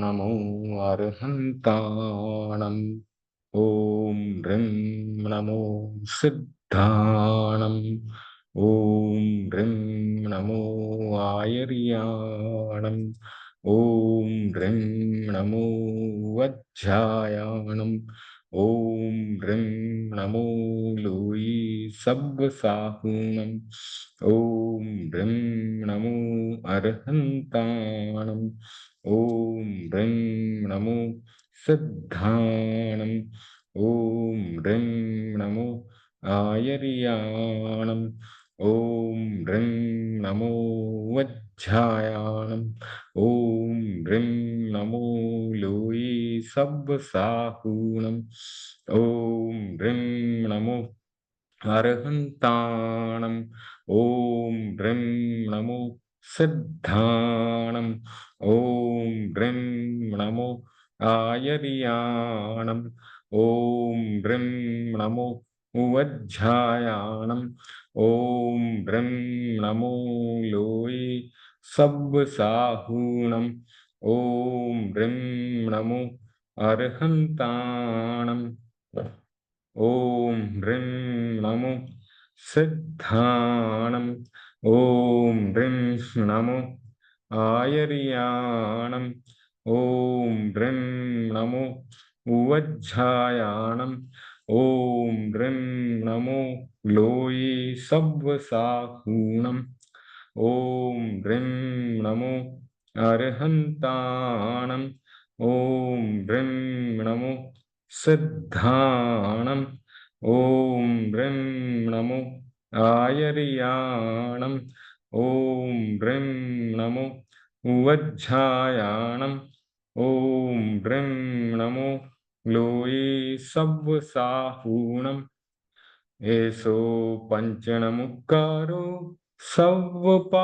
नमो अर्हन्ताणम् ॐ ह्रीं नमो सिद्धाणम् ॐ ह्रीं नमो आयर्याणम् ॐ ह्रीं नमो वज्झायाणम् ॐ ह्रीं नमो लोई सब्बसाहूणम् ॐ ह्रीं नमो अर्हन्ताणम् ॐ ह्रीं नमो सिद्धाणम् ॐ ह्रीं नमो आयर्याणम् ॐ ह्रीं नमो वज्झायाणम् ॐ ह्रीं नमो लोई सब्बसाहूणम् ॐ ह्रीं नमो अर्हन्ताणम् ॐ ह्रीं नमो सिद्धाणम् ॐ ह्रीं नमो आयर्याणम् ॐ ह्रीं नमो वज्झायाणम् ॐ ह्रीं नमो लोई सब्बसाहूणम् ॐ ह्रीं नमो अर्हन्ताणम् ॐ ह्रीं नमो सिद्धाणम् ॐ ह्रीं नमो आयर्याणम् ॐ ह्रीं नमो वज्झायाणम् ॐ ह्रीं नमो लोई सब्बसाहूणम् ॐ ह्रीं नमो अर्हन्ताणम् ॐ ह्रीं नमो सिद्धाणम् ॐ ह्रीं नमो आयर्याणम् ॐ ह्रीं नमो वज्झायाणम् ॐ ह्रीं नमो लोई सब्बसाहूणम् एषो पञ्चणमुक्कारो सव्वपावपणासनो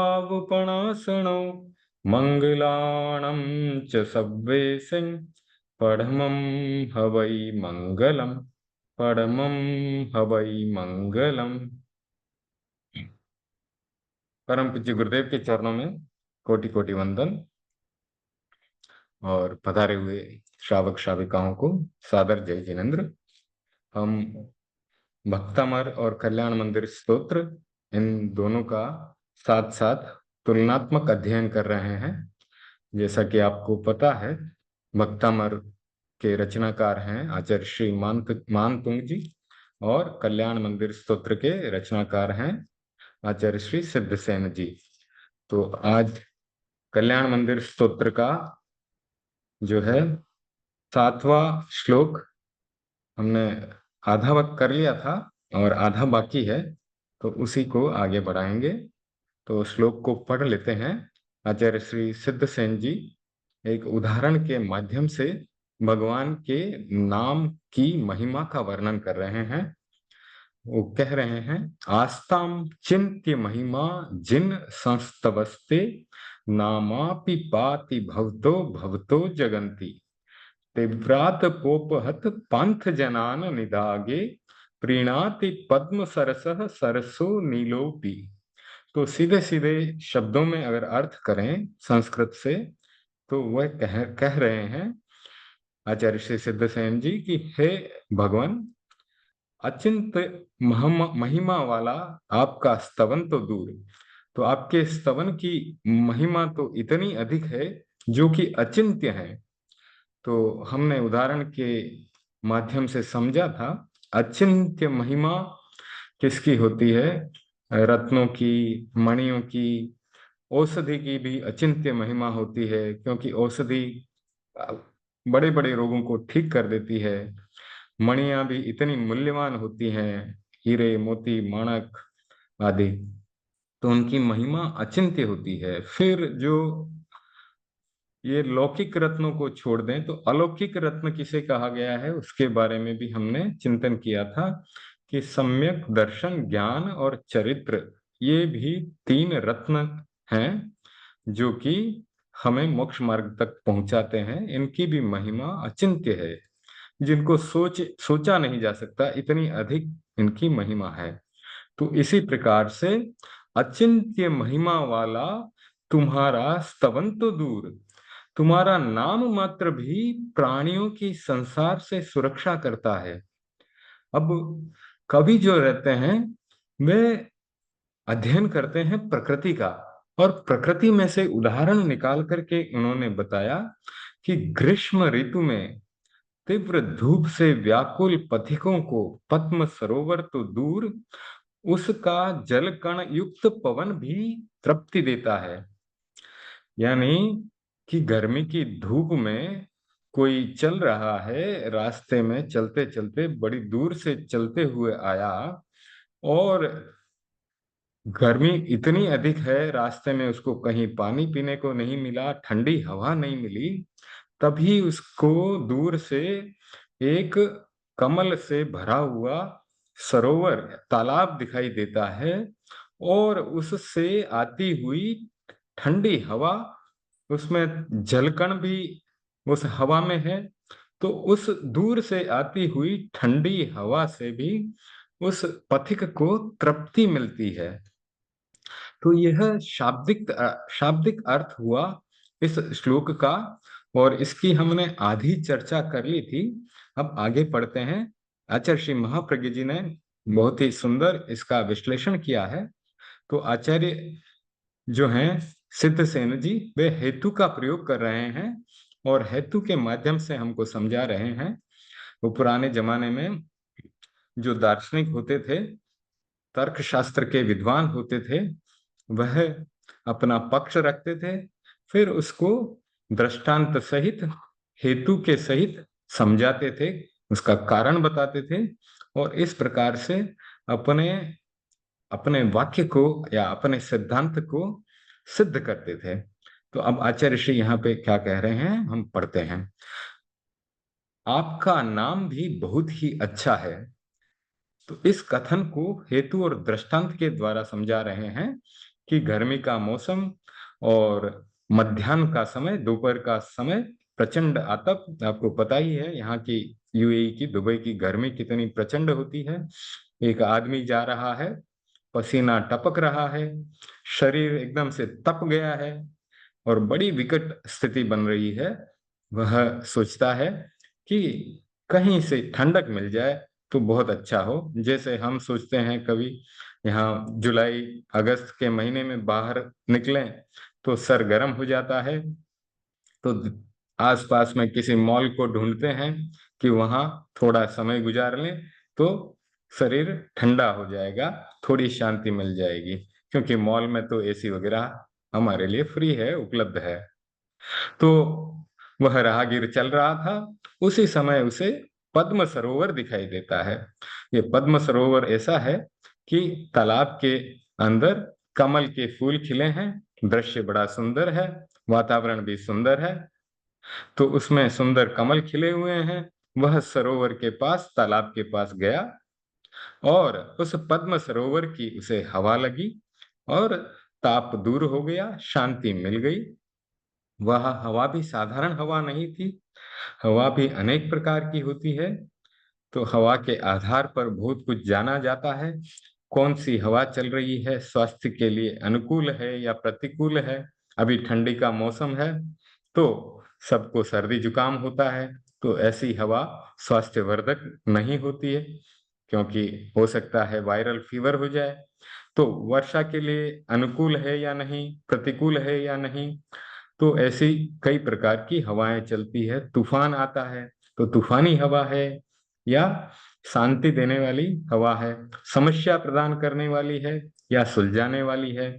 मङ्गलाणं च सव्वेशं परमं हवै मङ्गलम् परमं हवै मंगलम। परम पूज्य गुरुदेव के चरणों में कोटि कोटि वंदन और पधारे हुए श्रावक श्राविकाओं को सादर जय जिनेन्द्र। हम भक्तामर और कल्याण मंदिर स्तोत्र इन दोनों का साथ साथ तुलनात्मक अध्ययन कर रहे हैं। जैसा कि आपको पता है, भक्तामर के रचनाकार हैं आचार्य श्री मानतुंग जी और कल्याण मंदिर स्तोत्र के रचनाकार हैं आचार्य श्री सिद्धसेन जी। तो आज कल्याण मंदिर स्तोत्र का जो है 7वां श्लोक हमने आधा वक्त कर लिया था और आधा बाकी है, तो उसी को आगे बढ़ाएंगे। तो श्लोक को पढ़ लेते हैं। आचार्य श्री सिद्धसेन जी एक उदाहरण के माध्यम से भगवान के नाम की महिमा का वर्णन कर रहे हैं। वो कह रहे हैं, आस्ताम चिंत्य महिमा जिन संस्तवस्ते नामापि पाति भवतो भवतो जगंती तीव्रात पोपहत पंथ जनान निदागे प्रीणाति पद्म सरसः सरसो नीलोपी। तो सीधे सीधे शब्दों में अगर अर्थ करें संस्कृत से, तो वह कह रहे हैं आचार्य श्री सिद्धसेन जी कि हे भगवान, अचिंत महिमा वाला आपका स्तवन तो दूर, तो आपके स्तवन की महिमा तो इतनी अधिक है जो कि अचिंत्य है। तो हमने उदाहरण के माध्यम से समझा था, अचिंत्य महिमा किसकी होती है? रत्नों की, मणियों की, औषधि की भी अचिंत्य महिमा होती है, क्योंकि औषधि बड़े बड़े रोगों को ठीक कर देती है। मणियां भी इतनी मूल्यवान होती हैं, हीरे मोती माणक आदि, तो उनकी महिमा अचिंत्य होती है। फिर जो ये लौकिक रत्नों को छोड़ दें तो अलौकिक रत्न किसे कहा गया है, उसके बारे में भी हमने चिंतन किया था कि सम्यक दर्शन, ज्ञान और चरित्र, ये भी 3 रत्न हैं जो कि हमें मोक्ष मार्ग तक पहुंचाते हैं। इनकी भी महिमा अचिंत्य है, जिनको सोचा नहीं जा सकता, इतनी अधिक इनकी महिमा है। तो इसी प्रकार से अचिंत्य महिमा वाला तुम्हारा स्तवन तो दूर, तुम्हारा नाम मात्र भी प्राणियों की संसार से सुरक्षा करता है। अब कवि जो रहते हैं वे अध्ययन करते हैं प्रकृति का, और प्रकृति में से उदाहरण निकाल करके उन्होंने बताया कि ग्रीष्म ऋतु में तीव्र धूप से व्याकुल पथिकों को पद्म सरोवर तो दूर, उसका जल कण युक्त पवन भी तृप्ति देता है। यानी कि गर्मी की धूप में कोई चल रहा है, रास्ते में चलते चलते बड़ी दूर से चलते हुए आया, और गर्मी इतनी अधिक है, रास्ते में उसको कहीं पानी पीने को नहीं मिला, ठंडी हवा नहीं मिली, तभी उसको दूर से एक कमल से भरा हुआ सरोवर, तालाब दिखाई देता है, और उससे आती हुई ठंडी हवा, उसमें जलकण भी उस हवा में है, तो उस दूर से आती हुई ठंडी हवा से भी उस पथिक को तृप्ति मिलती है। तो यह शाब्दिक अर्थ हुआ इस श्लोक का, और इसकी हमने आधी चर्चा कर ली थी। अब आगे पढ़ते हैं। आचार्य श्री महाप्रज्ञ जी ने बहुत ही सुंदर इसका विश्लेषण किया है। तो आचार्य जो हैं सिद्धसेन जी, वे हेतु का प्रयोग कर रहे हैं, और हेतु के माध्यम से हमको समझा रहे हैं। वो पुराने जमाने में जो दार्शनिक होते थे, तर्क शास्त्र के विद्वान होते थे, वह अपना पक्ष रखते थे, फिर उसको दृष्टांत सहित, हेतु के सहित समझाते थे, उसका कारण बताते थे, और इस प्रकार से अपने अपने वाक्य को या अपने सिद्धांत को सिद्ध करते थे। तो अब आचार्य श्री यहाँ पे क्या कह रहे हैं, हम पढ़ते हैं। आपका नाम भी बहुत ही अच्छा है। तो इस कथन को हेतु और दृष्टांत के द्वारा समझा रहे हैं कि गर्मी का मौसम और मध्याह्न का समय, दोपहर का समय, प्रचंड आतप, आपको पता ही है यहाँ की यूएई की, दुबई की गर्मी कितनी प्रचंड होती है। एक आदमी जा रहा है, पसीना टपक रहा है, शरीर एकदम से तप गया है, और बड़ी विकट स्थिति बन रही है। वह सोचता है कि कहीं से ठंडक मिल जाए तो बहुत अच्छा हो। जैसे हम सोचते हैं कभी यहाँ जुलाई अगस्त के महीने में बाहर निकलें तो सर गर्म हो जाता है, तो आसपास में किसी मॉल को ढूंढते हैं कि वहां थोड़ा समय गुजार लें तो शरीर ठंडा हो जाएगा, थोड़ी शांति मिल जाएगी, क्योंकि मॉल में तो एसी वगैरह हमारे लिए फ्री है, उपलब्ध है। तो वह राहगीर चल रहा था, उसी समय उसे पद्म सरोवर दिखाई देता है। ये पद्म सरोवर ऐसा है कि तालाब के अंदर कमल के फूल खिले हैं, दृश्य बड़ा सुंदर है, वातावरण भी सुंदर है। तो उसमें सुंदर कमल खिले हुए हैं। वह सरोवर के पास, तालाब के पास गया, और उस पद्म सरोवर की उसे हवा लगी, और ताप दूर हो गया, शांति मिल गई। वह हवा भी साधारण हवा नहीं थी, हवा भी अनेक प्रकार की होती है। तो हवा के आधार पर बहुत कुछ जाना जाता है। कौन सी हवा चल रही है, स्वास्थ्य के लिए अनुकूल है या प्रतिकूल है। अभी ठंडी का मौसम है, तो सबको सर्दी जुकाम होता है, तो ऐसी हवा स्वास्थ्यवर्धक नहीं होती है, क्योंकि हो सकता है वायरल फीवर हो जाए। तो वर्षा के लिए अनुकूल है या नहीं, प्रतिकूल है या नहीं। तो ऐसी कई प्रकार की हवाएं चलती है। तूफान आता है तो तूफानी हवा है, या शांति देने वाली हवा है, समस्या प्रदान करने वाली है या सुलझाने वाली है।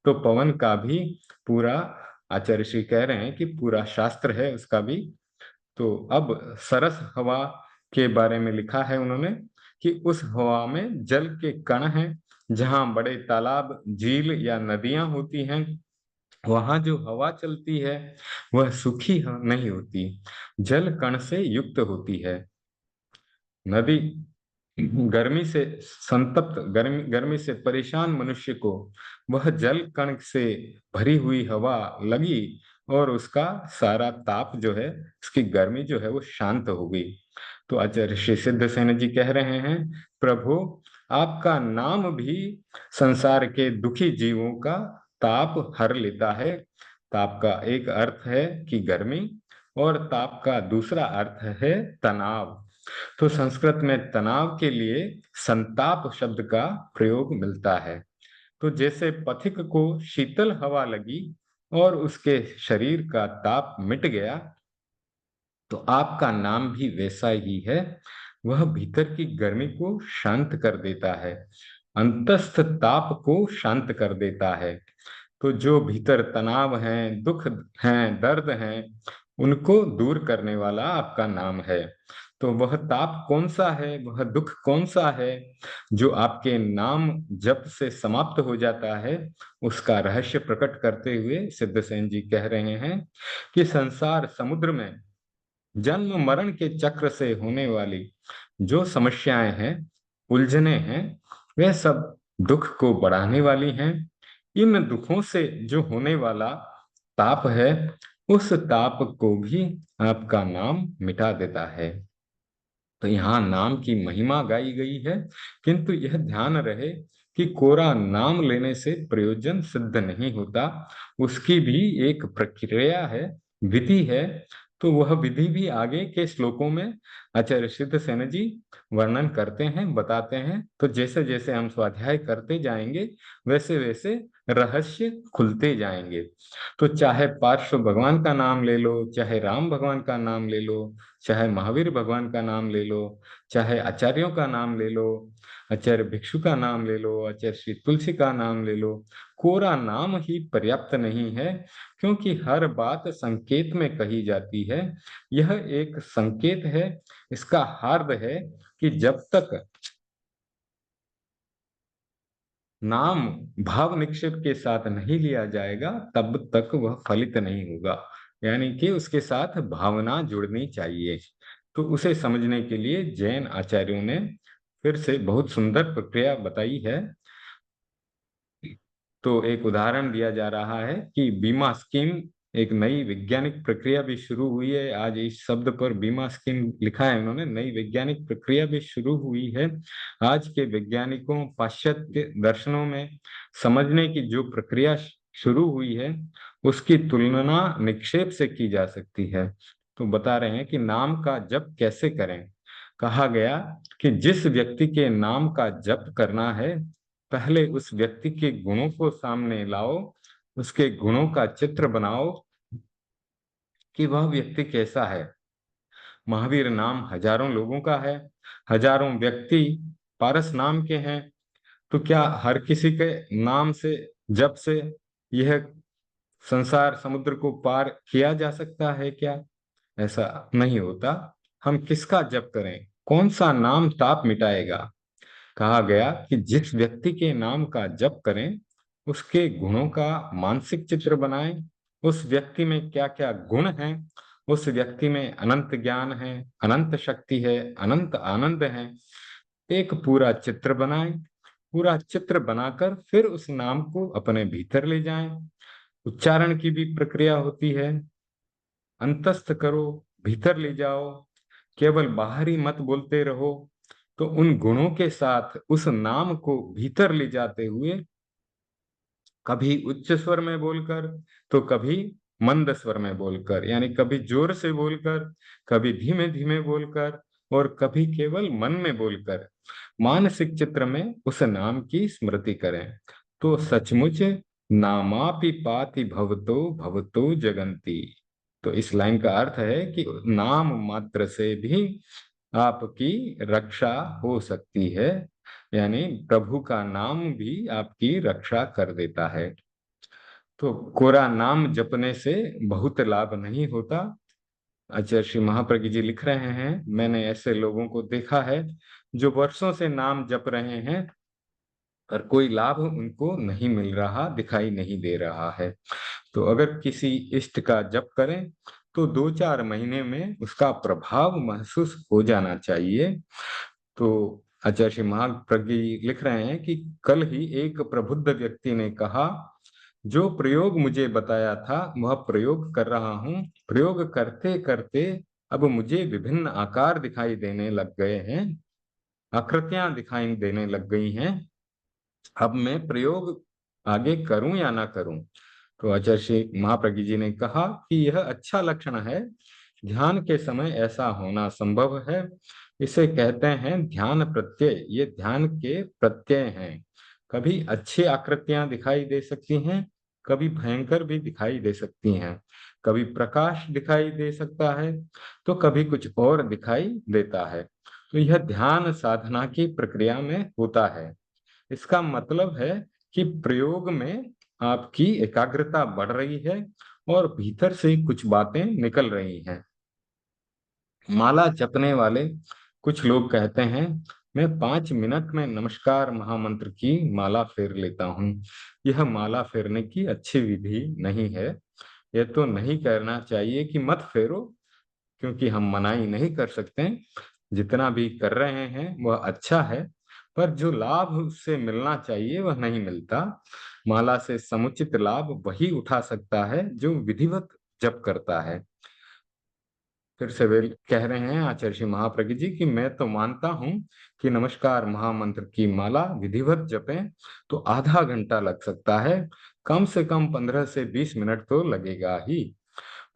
तो पवन का भी पूरा, आचार्य श्री कह रहे हैं कि पूरा शास्त्र है उसका भी। तो अब सरस हवा के बारे में लिखा है उन्होंने कि उस हवा में जल के कण हैं। जहां बड़े तालाब, झील या नदियां होती हैं, वहां जो हवा चलती है वह सूखी नहीं होती, जल कण से युक्त होती है। नदी गर्मी से संतप्त, गर्मी से परेशान मनुष्य को वह जल कण से भरी हुई हवा लगी, और उसका सारा ताप जो है, उसकी गर्मी जो है वो शांत हो गई। तो आचार्य श्री सिद्धसेन जी कह रहे हैं, प्रभु आपका नाम भी संसार के दुखी जीवों का ताप हर लेता है। ताप का एक अर्थ है कि गर्मी, और ताप का दूसरा अर्थ है तनाव। तो संस्कृत में तनाव के लिए संताप शब्द का प्रयोग मिलता है। तो जैसे पथिक को शीतल हवा लगी और उसके शरीर का ताप मिट गया, तो आपका नाम भी वैसा ही है। वह भीतर की गर्मी को शांत कर देता है, अंतस्थ ताप को शांत कर देता है। तो जो भीतर तनाव है, दुख है, दर्द है, उनको दूर करने वाला आपका नाम है। तो वह ताप कौन सा है, वह दुख कौन सा है जो आपके नाम जप से समाप्त हो जाता है, उसका रहस्य प्रकट करते हुए सिद्धसेन जी कह रहे हैं कि संसार समुद्र में जन्म मरण के चक्र से होने वाली जो समस्याएं हैं, उलझने हैं, वे सब दुख को बढ़ाने वाली हैं। इन दुखों से जो होने वाला ताप है, उस ताप को भी आपका नाम मिटा देता है। तो यहाँ नाम की महिमा गाई गई है, किंतु यह ध्यान रहे कि कोरा नाम लेने से प्रयोजन सिद्ध नहीं होता। उसकी भी एक प्रक्रिया है, विधि है। तो वह विधि भी आगे के श्लोकों में आचार्य सिद्धसेन जी वर्णन करते हैं, बताते हैं। तो जैसे जैसे हम स्वाध्याय करते जाएंगे, वैसे वैसे रहस्य खुलते जाएंगे। तो चाहे पार्श्व भगवान का नाम ले लो, चाहे राम भगवान का नाम ले लो, चाहे महावीर भगवान का नाम ले लो, चाहे आचार्यों का नाम ले लो, आचार्य भिक्षु का नाम ले लो, आचार्य श्री तुलसी का नाम ले लो, कोरा नाम ही पर्याप्त नहीं है। क्योंकि हर बात संकेत में कही जाती है। यह एक संकेत है, इसका हार्द है कि जब तक नाम भाव निक्षेप के साथ नहीं लिया जाएगा, तब तक वह फलित नहीं होगा। यानी कि उसके साथ भावना जुड़नी चाहिए। तो उसे समझने के लिए जैन आचार्यों ने फिर से बहुत सुंदर प्रक्रिया बताई है। तो एक उदाहरण दिया जा रहा है कि बीमा स्कीम, एक नई वैज्ञानिक प्रक्रिया भी शुरू हुई है। आज इस शब्द पर बीमा स्कीम लिखा है उन्होंने। नई वैज्ञानिक प्रक्रिया भी शुरू हुई है। आज के वैज्ञानिकों, पाश्चात्य दर्शनों में समझने की जो प्रक्रिया शुरू हुई है, उसकी तुलना निक्षेप से की जा सकती है। तो बता रहे हैं कि नाम का जप कैसे करें। कहा गया कि जिस व्यक्ति के नाम का जप करना है, पहले उस व्यक्ति के गुणों को सामने लाओ, उसके गुणों का चित्र बनाओ कि वह व्यक्ति कैसा है। महावीर नाम हजारों लोगों का है, हजारों व्यक्ति पारस नाम के हैं। तो क्या हर किसी के नाम से, जब से यह संसार समुद्र को पार किया जा सकता है क्या? ऐसा नहीं होता। हम किसका जप करें, कौन सा नाम ताप मिटाएगा? कहा गया कि जिस व्यक्ति के नाम का जप करें, उसके गुणों का मानसिक चित्र बनाएं। उस व्यक्ति में क्या क्या गुण हैं, उस व्यक्ति में अनंत ज्ञान है, अनंत शक्ति है, अनंत आनंद है। एक पूरा चित्र बनाएं। पूरा चित्र बनाकर फिर उस नाम को अपने भीतर ले जाएं। उच्चारण की भी प्रक्रिया होती है। अंतस्थ करो, भीतर ले जाओ, केवल बाहरी मत बोलते रहो। तो उन गुणों के साथ उस नाम को भीतर ले जाते हुए, कभी उच्च स्वर में बोलकर, तो कभी मंद स्वर में बोलकर, यानी कभी जोर से बोलकर, कभी धीमे धीमे बोलकर, और कभी केवल मन में बोलकर मानसिक चित्र में उस नाम की स्मृति करें। तो सचमुच नामापि पाति भवतो भवतो जगंती। तो इस लाइन का अर्थ है कि नाम मात्र से भी आपकी रक्षा हो सकती है। यानी प्रभु का नाम भी आपकी रक्षा कर देता है। तो कोरा नाम जपने से बहुत लाभ नहीं होता। आचार्य श्री महाप्रज्ञ जी लिख रहे हैं, मैंने ऐसे लोगों को देखा है जो वर्षों से नाम जप रहे हैं, पर कोई लाभ उनको नहीं मिल रहा, दिखाई नहीं दे रहा है। तो अगर किसी इष्ट का जप करें, तो 2-4 महीने में उसका प्रभाव महसूस हो जाना चाहिए। तो आचार्य श्री महाप्रज्ञ लिख रहे हैं कि कल ही एक प्रबुद्ध व्यक्ति ने कहा, जो प्रयोग मुझे बताया था वह प्रयोग कर रहा हूँ। प्रयोग करते करते अब मुझे विभिन्न आकार दिखाई देने लग गए हैं, आकृतियां दिखाई देने लग गई हैं। अब मैं प्रयोग आगे करूं या ना करूं। तो आचार्य श्री महाप्रज्ञ जी ने कहा कि यह अच्छा लक्षण है, ध्यान के समय ऐसा होना संभव है। इसे कहते हैं ध्यान प्रत्यय। ये ध्यान के प्रत्यय हैं। कभी अच्छी आकृतियां दिखाई दे सकती हैं, कभी भयंकर भी दिखाई दे सकती हैं, कभी प्रकाश दिखाई दे सकता है, तो कभी कुछ और दिखाई देता है। तो यह ध्यान साधना की प्रक्रिया में होता है। इसका मतलब है कि प्रयोग में आपकी एकाग्रता बढ़ रही है और भीतर से कुछ बातें निकल रही हैं। माला जपने वाले कुछ लोग कहते हैं, मैं 5 मिनट में नमस्कार महामंत्र की माला फेर लेता हूँ। यह माला फेरने की अच्छी विधि नहीं है। यह तो नहीं कहना चाहिए कि मत फेरो, क्योंकि हम मनाही नहीं कर सकते। जितना भी कर रहे हैं वह अच्छा है, पर जो लाभ उससे मिलना चाहिए वह नहीं मिलता। माला से समुचित लाभ वही उठा सकता है जो विधिवत जप करता है। फिर से वे कह रहे हैं आचार्य श्री महाप्रज्ञ जी कि मैं तो मानता हूं कि नमस्कार महामंत्र की माला विधिवत जपें तो आधा घंटा लग सकता है, कम से कम 15 से 20 मिनट तो लगेगा ही।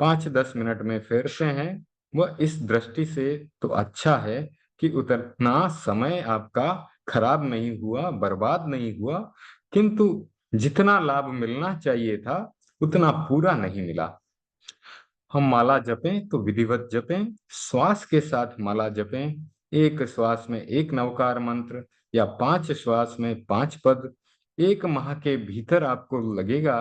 5-10 मिनट में फेरते हैं, वह इस दृष्टि से तो अच्छा है कि उतना समय आपका खराब नहीं हुआ, बर्बाद नहीं हुआ, किंतु जितना लाभ मिलना चाहिए था उतना पूरा नहीं मिला। हम माला जपें तो विधिवत जपें, श्वास के साथ माला जपें। एक श्वास में एक नवकार मंत्र या 5 श्वास में 5 पद। 1 माह के भीतर आपको लगेगा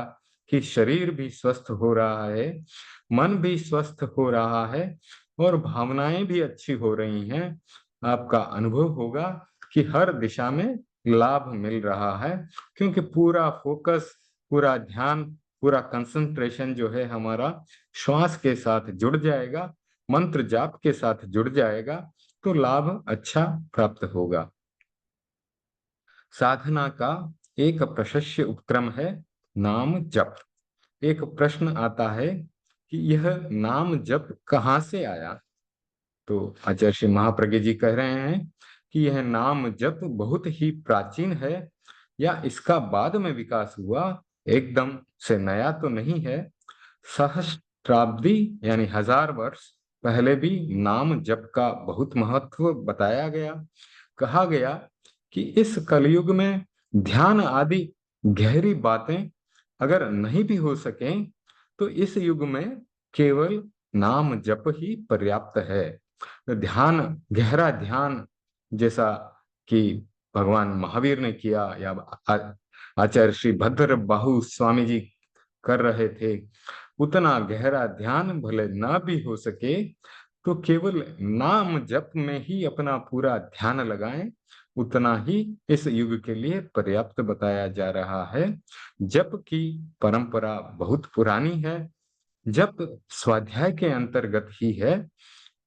कि शरीर भी स्वस्थ हो रहा है, मन भी स्वस्थ हो रहा है और भावनाएं भी अच्छी हो रही हैं। आपका अनुभव होगा कि हर दिशा में लाभ मिल रहा है, क्योंकि पूरा फोकस, पूरा ध्यान, पूरा कंसंट्रेशन जो है हमारा श्वास के साथ जुड़ जाएगा, मंत्र जाप के साथ जुड़ जाएगा, तो लाभ अच्छा प्राप्त होगा। साधना का एक प्रशस्य उपक्रम है नाम जप। एक प्रश्न आता है कि यह नाम जप कहाँ से आया? तो आचार्य श्री महाप्रज्ञ जी कह रहे हैं कि यह नाम जप बहुत ही प्राचीन है, या इसका बाद में विकास हुआ, एकदम से नया तो नहीं है। सहस्त्राब्दी यानी 1000 वर्ष पहले भी नाम जप का बहुत महत्व बताया गया। कहा गया कि इस कलयुग में ध्यान आदि गहरी बातें अगर नहीं भी हो सकें, तो इस युग में केवल नाम जप ही पर्याप्त है। ध्यान, गहरा ध्यान, जैसा कि भगवान महावीर ने किया या आचार्य श्री भद्र बाहु स्वामी जी कर रहे थे, उतना गहरा ध्यान भले ना भी हो सके तो केवल नाम जप में ही अपना पूरा ध्यान लगाएं, उतना ही इस युग के लिए पर्याप्त बताया जा रहा है। जप की परंपरा बहुत पुरानी है। जप स्वाध्याय के अंतर्गत ही है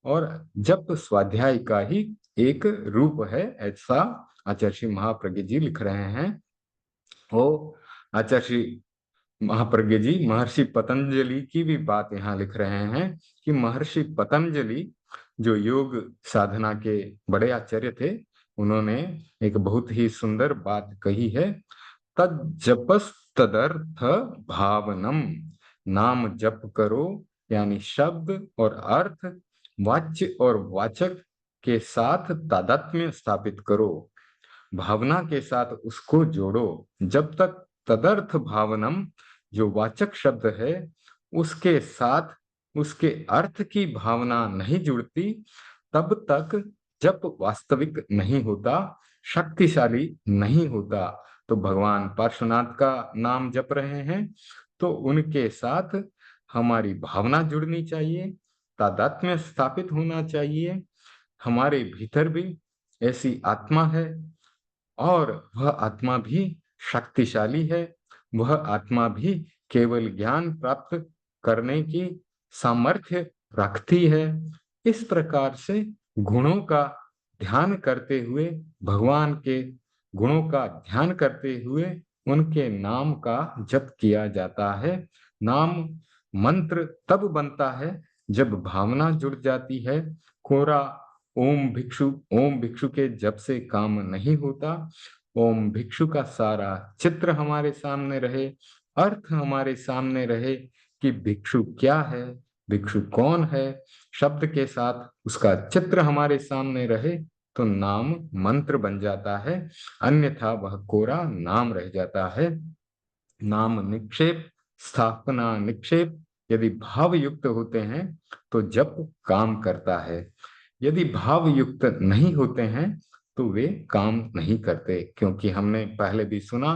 और जप स्वाध्याय का ही एक रूप है, ऐसा आचार्य श्री महाप्रज्ञ जी लिख रहे हैं। वो आचार्य श्री महाप्रज्ञ जी महर्षि पतंजलि की भी बात यहाँ लिख रहे हैं कि महर्षि पतंजलि जो योग साधना के बड़े आचार्य थे, उन्होंने एक बहुत ही सुंदर बात कही है, तद जपस तदर्थ भावनम। नाम जप करो यानी शब्द और अर्थ, वाच्य और वाचक के साथ तादात्म्य स्थापित करो, भावना के साथ उसको जोड़ो। जब तक तदर्थ भावनम जो वाचक शब्द है उसके साथ उसके अर्थ की भावना नहीं जुड़ती, तब तक जप वास्तविक नहीं होता, शक्तिशाली नहीं होता। तो भगवान पार्श्वनाथ का नाम जप रहे हैं तो उनके साथ हमारी भावना जुड़नी चाहिए, तादात्म्य स्थापित होना चाहिए। हमारे भीतर भी ऐसी आत्मा है और वह आत्मा भी शक्तिशाली है। वह आत्मा भी केवल ज्ञान प्राप्त करने की सामर्थ्य रखती है। इस प्रकार से गुणों का ध्यान करते हुए, भगवान के गुणों का ध्यान करते हुए उनके नाम का जप किया जाता है। नाम मंत्र तब बनता है जब भावना जुड़ जाती है। कोरा ओम भिक्षु के जप से काम नहीं होता। ओम भिक्षु का सारा चित्र हमारे सामने रहे, अर्थ हमारे सामने रहे कि भिक्षु क्या है, भिक्षु कौन है, शब्द के साथ उसका चित्र हमारे सामने रहे तो नाम मंत्र बन जाता है, अन्यथा वह कोरा नाम रह जाता है। नाम निक्षेप, स्थापना निक्षेप यदि भाव युक्त होते हैं तो जप काम करता है, यदि भाव युक्त नहीं होते हैं तो वे काम नहीं करते। क्योंकि हमने पहले भी सुना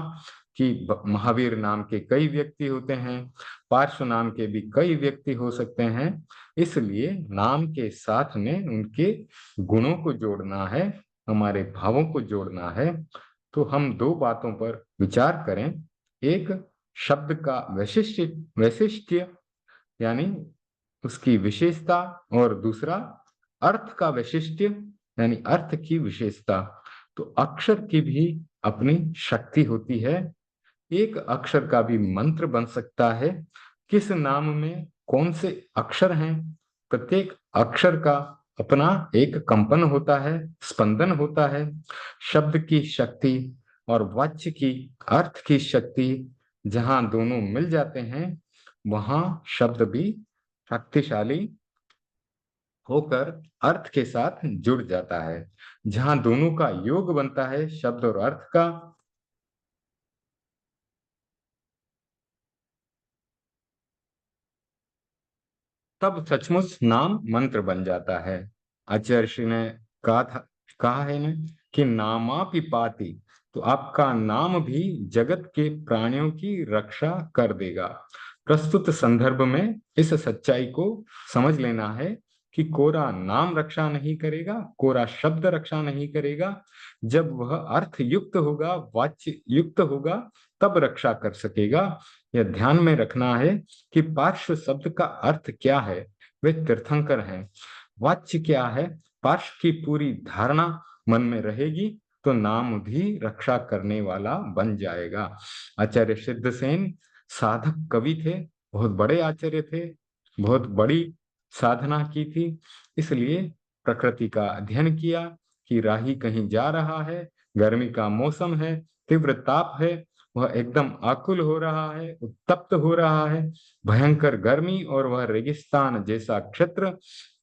कि महावीर नाम के कई व्यक्ति होते हैं, पार्श्व नाम के भी कई व्यक्ति हो सकते हैं, इसलिए नाम के साथ में उनके गुणों को जोड़ना है, हमारे भावों को जोड़ना है। तो हम दो बातों पर विचार करें, एक शब्द का वैशिष्ट्य यानी उसकी विशेषता, और दूसरा अर्थ का वैशिष्ट्य यानी अर्थ की विशेषता। तो अक्षर की भी अपनी शक्ति होती है, एक अक्षर का भी मंत्र बन सकता है। किस नाम में कौन से अक्षर हैं, प्रत्येक अक्षर का अपना एक कंपन होता है, स्पंदन होता है। शब्द की शक्ति और वाच्य की अर्थ की शक्ति जहां दोनों मिल जाते हैं वहां शब्द भी शक्तिशाली होकर अर्थ के साथ जुड़ जाता है। जहां दोनों का योग बनता है, शब्द और अर्थ का, तब सचमुच नाम मंत्र बन जाता है। आचार्य श्री ने कहा है ना कि नामापि पाति, तो आपका नाम भी जगत के प्राणियों की रक्षा कर देगा। प्रस्तुत संदर्भ में इस सच्चाई को समझ लेना है कि कोरा नाम रक्षा नहीं करेगा, कोरा शब्द रक्षा नहीं करेगा। जब वह अर्थ युक्त होगा, वाच्य युक्त होगा, तब रक्षा कर सकेगा। यह ध्यान में रखना है कि पार्श्व शब्द का अर्थ क्या है, वे तीर्थंकर हैं। वाच्य क्या है, पार्श्व की पूरी धारणा मन में रहेगी तो नाम भी रक्षा करने वाला बन जाएगा। आचार्य सिद्धसेन साधक कवि थे, बहुत बड़े आचार्य थे, बहुत बड़ी साधना की थी, इसलिए प्रकृति का अध्ययन किया कि राही कहीं जा रहा है, गर्मी का मौसम है, तीव्र ताप है, वह एकदम आकुल हो रहा है, उत्तप्त हो रहा है, भयंकर गर्मी, और वह रेगिस्तान जैसा क्षेत्र,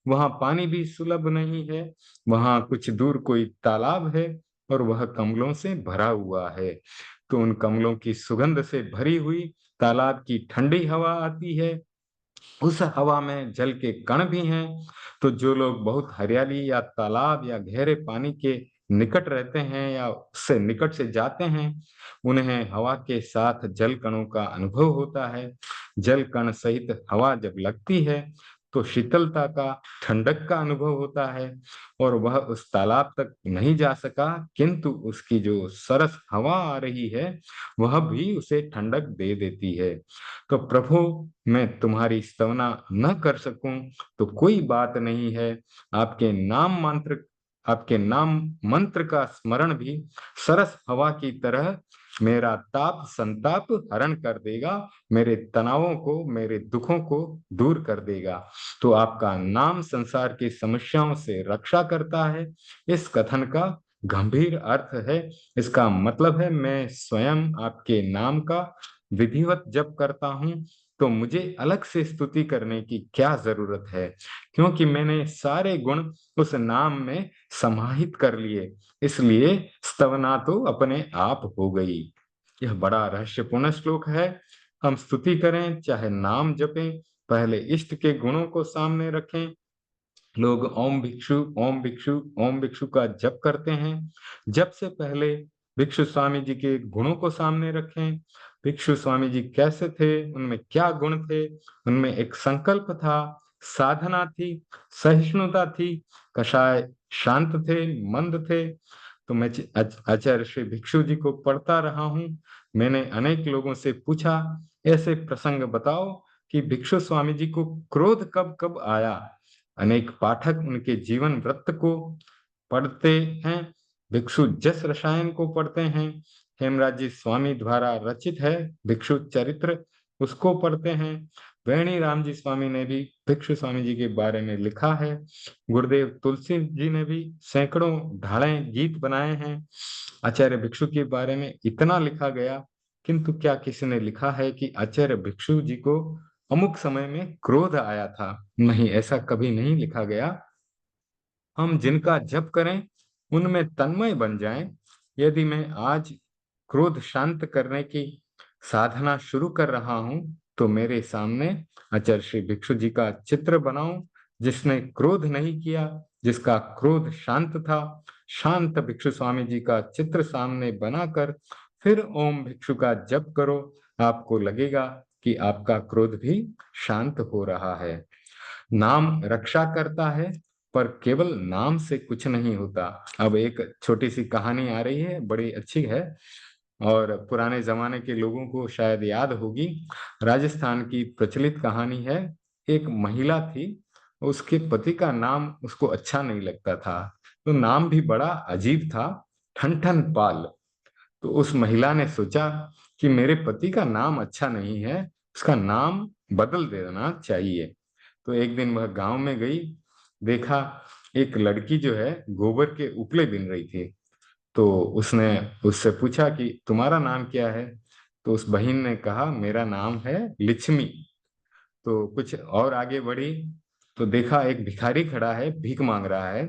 वहां पानी भी सुलभ नहीं है, वहां कुछ दूर कोई तालाब है और वह कमलों से भरा हुआ है। तो उन कमलों की सुगंध से भरी हुई तालाब की ठंडी हवा आती है, उस हवा में जल के कण भी हैं। तो जो लोग बहुत हरियाली या तालाब या गहरे पानी के निकट रहते हैं या उससे निकट से जाते हैं, उन्हें हवा के साथ जल कणों का अनुभव होता है। जल कण सहित हवा जब लगती है तो शीतलता का, ठंडक का अनुभव होता है, और वह उस तालाब तक नहीं जा सका, किंतु उसकी जो सरस हवा आ रही है वह भी उसे ठंडक दे देती है। तो प्रभु, मैं तुम्हारी स्तवना न कर सकूं तो कोई बात नहीं है, आपके नाम मंत्र का स्मरण भी सरस हवा की तरह मेरा ताप संताप हरण कर देगा, मेरे तनावों को, मेरे दुखों को दूर कर देगा। तो आपका नाम संसार की समस्याओं से रक्षा करता है, इस कथन का गंभीर अर्थ है। इसका मतलब है मैं स्वयं आपके नाम का विधिवत जप करता हूं तो मुझे अलग से स्तुति करने की क्या जरूरत है, क्योंकि मैंने सारे गुण उस नाम में समाहित कर लिए, इसलिए स्तवना तो अपने आप हो गई। यह बड़ा रहस्यपूर्ण श्लोक है। हम स्तुति करें चाहे नाम जपें, पहले इष्ट के गुणों को सामने रखें। लोग ओम भिक्षु, ओम भिक्षु, ओम भिक्षु का जप करते हैं। जप से पहले भिक्षु स्वामी जी के गुणों को सामने रखें। भिक्षु स्वामी जी कैसे थे, उनमें क्या गुण थे, उनमें एक संकल्प था, साधना थी, सहिष्णुता थी, कषाय शांत थे, मंद थे। तो मैं आचार्य श्री भिक्षु जी को पढ़ता रहा हूँ। मैंने अनेक लोगों से पूछा, ऐसे प्रसंग बताओ कि भिक्षु स्वामी जी को क्रोध कब कब आया। अनेक पाठक उनके जीवन वृत्त को पढ़ते हैं, भिक्षु जस रसायन को पढ़ते हैं, हेमराज जी स्वामी द्वारा रचित है भिक्षु चरित्र, उसको पढ़ते हैं। वेणी राम जी स्वामी ने भी भिक्षु स्वामी जी के बारे में लिखा है। गुरुदेव तुलसी जी ने भी सैकड़ों ढालें गीत बनाए हैं। आचार्य भिक्षु के बारे में इतना लिखा गया किंतु क्या किसी ने लिखा है कि आचार्य भिक्षु जी को अमुक समय में क्रोध आया था? नहीं, ऐसा कभी नहीं लिखा गया। हम जिनका जप करें उनमें तन्मय बन जाएं। यदि मैं आज क्रोध शांत करने की साधना शुरू कर रहा हूं, तो मेरे सामने आचार्य श्री भिक्षु जी का चित्र बनाऊं, जिसने क्रोध नहीं किया, जिसका क्रोध शांत था। शांत भिक्षु स्वामी जी का चित्र सामने बनाकर फिर ओम भिक्षु का जप करो। आपको लगेगा कि आपका क्रोध भी शांत हो रहा है। नाम रक्षा करता है, पर केवल नाम से कुछ नहीं होता। अब एक छोटी सी कहानी आ रही है, बड़ी अच्छी है और पुराने जमाने के लोगों को शायद याद होगी। राजस्थान की प्रचलित कहानी है। एक महिला थी, उसके पति का नाम उसको अच्छा नहीं लगता था, तो नाम भी बड़ा अजीब था, ठन पाल। तो उस महिला ने सोचा कि मेरे पति का नाम अच्छा नहीं है, उसका नाम बदल देना चाहिए। तो एक दिन वह गांव में गई, देखा एक लड़की जो है गोबर के उपले बिन रही थी। तो उसने उससे पूछा कि तुम्हारा नाम क्या है? तो उस बहन ने कहा मेरा नाम है लक्ष्मी। तो कुछ और आगे बढ़ी तो देखा एक भिखारी खड़ा है, भीख मांग रहा है।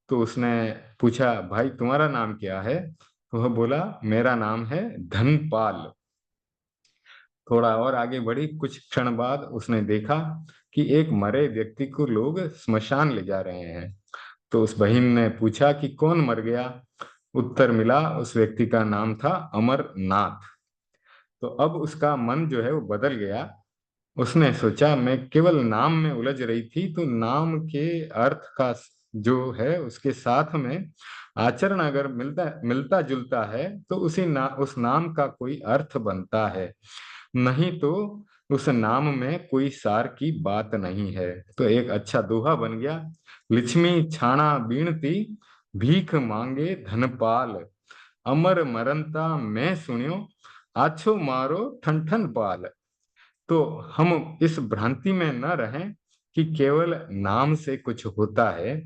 तो उसने पूछा भाई तुम्हारा नाम क्या है? तो वह बोला मेरा नाम है धनपाल। थोड़ा और आगे बढ़ी, कुछ क्षण बाद उसने देखा कि एक मरे व्यक्ति को लोग स्मशान ले जा रहे हैं। तो उस बहन ने पूछा कि कौन मर गया? उत्तर मिला उस व्यक्ति का नाम था अमरनाथ। तो अब उसका मन जो है वो बदल गया। उसने सोचा मैं केवल नाम में उलझ रही थी, तो नाम के अर्थ का जो है उसके साथ में आचरण अगर मिलता मिलता जुलता है तो उस नाम का कोई अर्थ बनता है। नहीं तो उस नाम में कोई सार की बात नहीं है। तो एक अच्छा दोहा बन गया, लक्ष्मी छाणा बीणती भीख मांगे धनपाल, अमर मरंता मैं सुनियो आछो मारो ठन ठन पाल। तो हम इस भ्रांति में न रहें कि केवल नाम से कुछ होता है,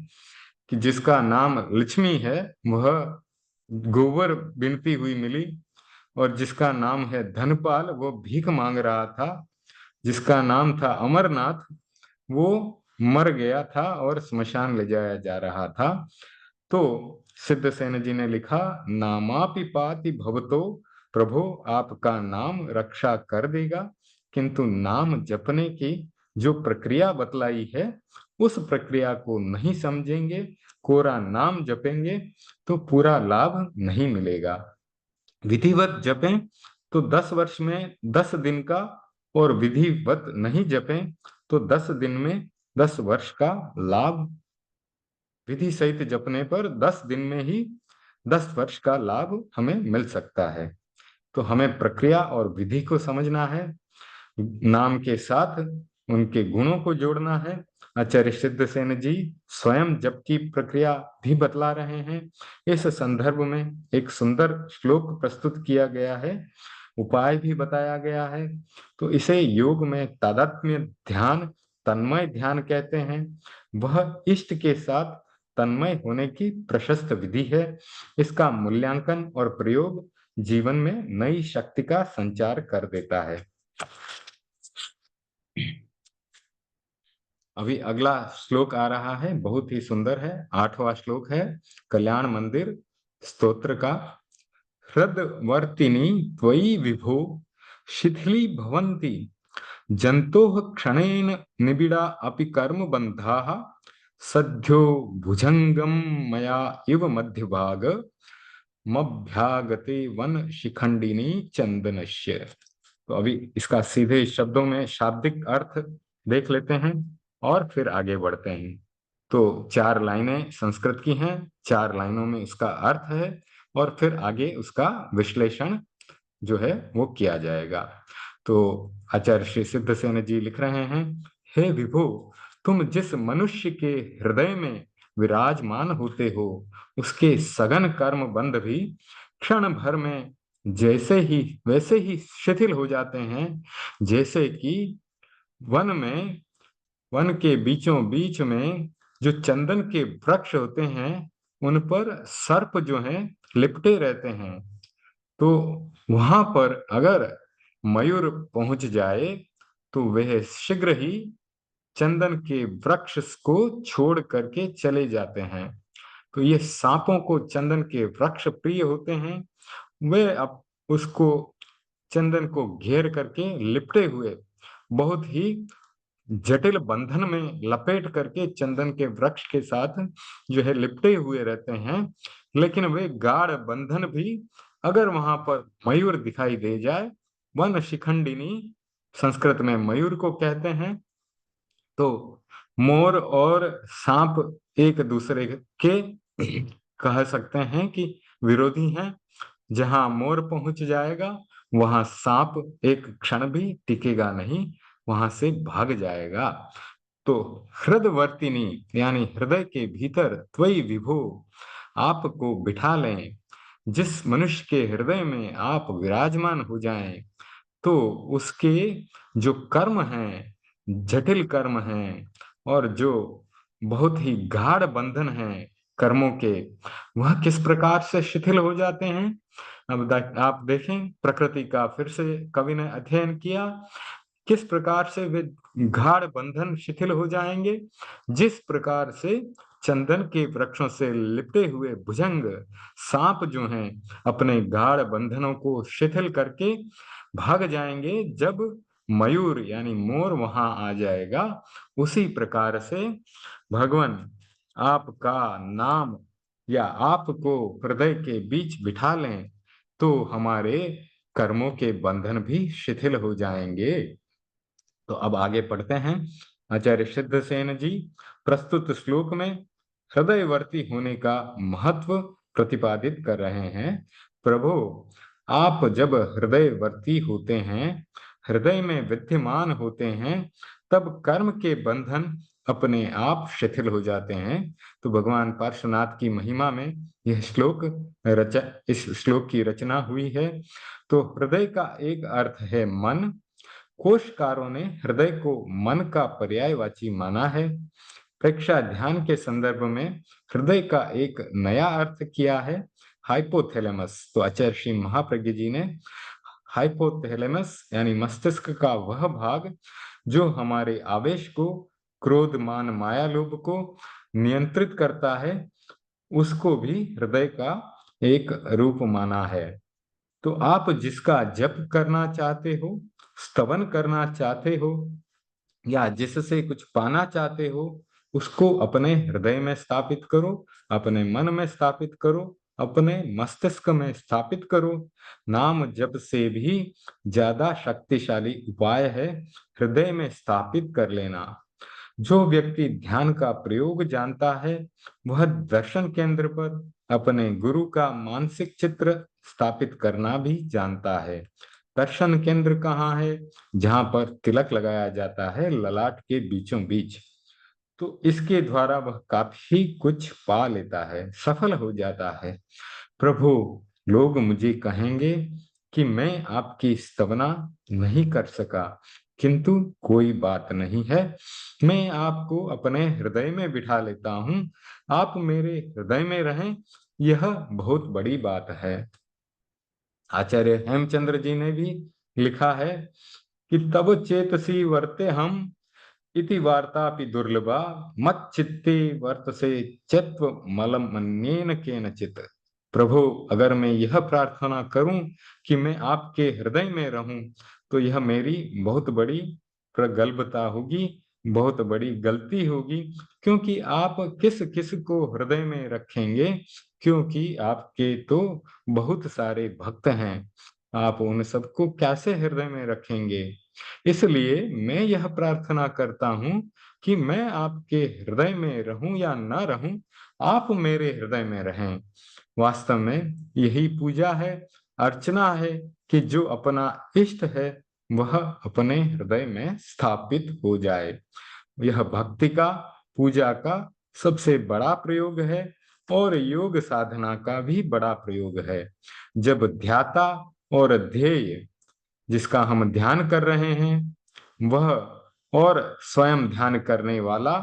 कि जिसका नाम लक्ष्मी है वह गोबर बिनती हुई मिली, और जिसका नाम है धनपाल वो भीख मांग रहा था, जिसका नाम था अमरनाथ वो मर गया था और स्मशान ले जाया जा रहा था। तो सिद्धसेन जी ने लिखा नामापि पाति भवतो प्रभो, आपका नाम रक्षा कर देगा। किंतु नाम जपने की जो प्रक्रिया बतलाई है उस प्रक्रिया को नहीं समझेंगे, कोरा नाम जपेंगे तो पूरा लाभ नहीं मिलेगा। विधिवत जपें तो 10 वर्ष में 10 दिन का, और विधिवत नहीं जपें तो 10 दिन में 10 वर्ष का लाभ। विधि सहित जपने पर 10 दिन में ही 10 वर्ष का लाभ हमें मिल सकता है। तो हमें प्रक्रिया और विधि को समझना है, नाम के साथ उनके गुणों को जोड़ना है। आचार्य सिद्धसेन जी स्वयं जप की प्रक्रिया भी बतला रहे हैं। इस संदर्भ में एक सुंदर श्लोक प्रस्तुत किया गया है, उपाय भी बताया गया है। तो इसे योग में तादात्म्य ध्यान, तन्मय ध्यान कहते हैं। वह इष्ट के साथ तन्मय होने की प्रशस्त विधि है। इसका मूल्यांकन और प्रयोग जीवन में नई शक्ति का संचार कर देता है। अभी अगला श्लोक आ रहा है, बहुत ही सुंदर है। 8वां श्लोक है कल्याण मंदिर स्तोत्र का। हृदवर्तिनी त्वयि विभो शिथिली भवन्ति जंतोः क्षणेन निबिड़ा अपि कर्म बंधाः सद्यो भुजंगम मया इव मध्यभाग मभ्यागते वन शिखंडिनी चंदनस्य। तो अभी इसका सीधे शब्दों में शाब्दिक अर्थ देख लेते हैं और फिर आगे बढ़ते हैं। तो 4 लाइनें संस्कृत की हैं, 4 लाइनों में इसका अर्थ है और फिर आगे उसका विश्लेषण जो है वो किया जाएगा। तो आचार्य श्री सिद्धसेन जी लिख रहे हैं, हे विभो, तुम जिस मनुष्य के हृदय में विराजमान होते हो उसके सघन कर्म बंध भी क्षण भर में जैसे ही वैसे ही शिथिल हो जाते हैं, जैसे कि वन के बीचों बीच में जो चंदन के वृक्ष होते हैं उन पर सर्प जो हैं लिपटे रहते हैं। तो वहां पर अगर मयूर पहुंच जाए तो वह शीघ्र ही चंदन के वृक्ष को छोड़ करके चले जाते हैं। तो ये सांपों को चंदन के वृक्ष प्रिय होते हैं। वे अब उसको चंदन को घेर करके लिपटे हुए बहुत ही जटिल बंधन में लपेट करके चंदन के वृक्ष के साथ जो है लिपटे हुए रहते हैं। लेकिन वे गाढ़ बंधन भी अगर वहां पर मयूर दिखाई दे जाए, वन शिखंडिनी संस्कृत में मयूर को कहते हैं, तो मोर और सांप एक दूसरे के कह सकते हैं कि विरोधी हैं। जहां मोर पहुंच जाएगा वहां सांप एक क्षण भी टिकेगा नहीं, वहां से भाग जाएगा। तो हृदवर्तिनी यानी हृदय के भीतर त्वयि विभो आपको बिठा लें। जिस मनुष्य के हृदय में आप विराजमान हो जाएं तो उसके जो कर्म हैं, जटिल कर्म हैं और जो बहुत ही गाढ़ बंधन हैं कर्मों के, वह किस प्रकार से शिथिल हो जाते हैं। अब आप देखें, प्रकृति का फिर से कवि ने अध्ययन किया, किस प्रकार से वे गाढ़ बंधन शिथिल हो जाएंगे। जिस प्रकार से चंदन के वृक्षों से लिपटे हुए भुजंग सांप जो हैं अपने गाढ़ बंधनों को शिथिल करके भाग जाएंगे जब मयूर यानी मोर वहां आ जाएगा, उसी प्रकार से भगवान आपका नाम या आपको हृदय के बीच बिठा लें तो हमारे कर्मों के बंधन भी शिथिल हो जाएंगे। तो अब आगे पढ़ते हैं। आचार्य सिद्धसेन जी प्रस्तुत श्लोक में हृदयवर्ती होने का महत्व प्रतिपादित कर रहे हैं। प्रभु, आप जब हृदयवर्ती होते हैं, हृदय में विद्यमान होते हैं, तब कर्म के बंधन अपने आप शिथिल हो जाते हैं। तो भगवान पार्श्वनाथ की महिमा में यह श्लोक इस श्लोक की रचना हुई है। तो हृदय का एक अर्थ है मन। कोशकारों ने हृदय को मन का पर्यायवाची माना है। प्रेक्षा ध्यान के संदर्भ में हृदय का एक नया अर्थ किया है, हाइपोथैलेमस। तो आचार्य श्री महाप्रज्ञ जी ने हाइपोथैलेमस यानी मस्तिष्क का वह भाग जो हमारे आवेश को, क्रोध मान माया लोभ को नियंत्रित करता है, उसको भी हृदय का एक रूप माना है। तो आप जिसका जप करना चाहते हो, स्तवन करना चाहते हो या जिससे कुछ पाना चाहते हो, उसको अपने हृदय में स्थापित करो, अपने मन में स्थापित करो, अपने मस्तिष्क में स्थापित करो। नाम जप से भी ज्यादा शक्तिशाली उपाय है हृदय में स्थापित कर लेना। जो व्यक्ति ध्यान का प्रयोग जानता है वह दर्शन केंद्र पर अपने गुरु का मानसिक चित्र स्थापित करना भी जानता है। दर्शन केंद्र कहाँ है? जहां पर तिलक लगाया जाता है ललाट के बीचों बीच। तो इसके द्वारा वह काफी कुछ पा लेता है, सफल हो जाता है। प्रभु, लोग मुझे कहेंगे कि मैं आपकी स्तवना नहीं कर सका, किंतु कोई बात नहीं है, मैं आपको अपने हृदय में बिठा लेता हूँ। आप मेरे हृदय में रहें, यह बहुत बड़ी बात है। आचार्य हेमचंद्र जी ने भी लिखा है कि तब चेतसी वर्ते हम इति वार्तापि दुर्लभा मत चित्ते वर्तसे चित्व मलम मन्येन केनचित। प्रभु, अगर मैं यह प्रार्थना करूं कि मैं आपके हृदय में रहूं तो यह मेरी बहुत बड़ी प्रगल्भता होगी, बहुत बड़ी गलती होगी। क्योंकि आप किस किस को हृदय में रखेंगे, क्योंकि आपके तो बहुत सारे भक्त हैं, आप उन सबको कैसे हृदय में रखेंगे। इसलिए मैं यह प्रार्थना करता हूं कि मैं आपके हृदय में रहूं या न रहूं, आप मेरे हृदय में रहें। वास्तव में यही पूजा है, अर्चना है कि जो अपना इष्ट है वह अपने हृदय में स्थापित हो जाए। यह भक्ति का, पूजा का सबसे बड़ा प्रयोग है और योग साधना का भी बड़ा प्रयोग है। जब ध्याता और ध्येय, जिसका हम ध्यान कर रहे हैं, वह और स्वयं ध्यान करने वाला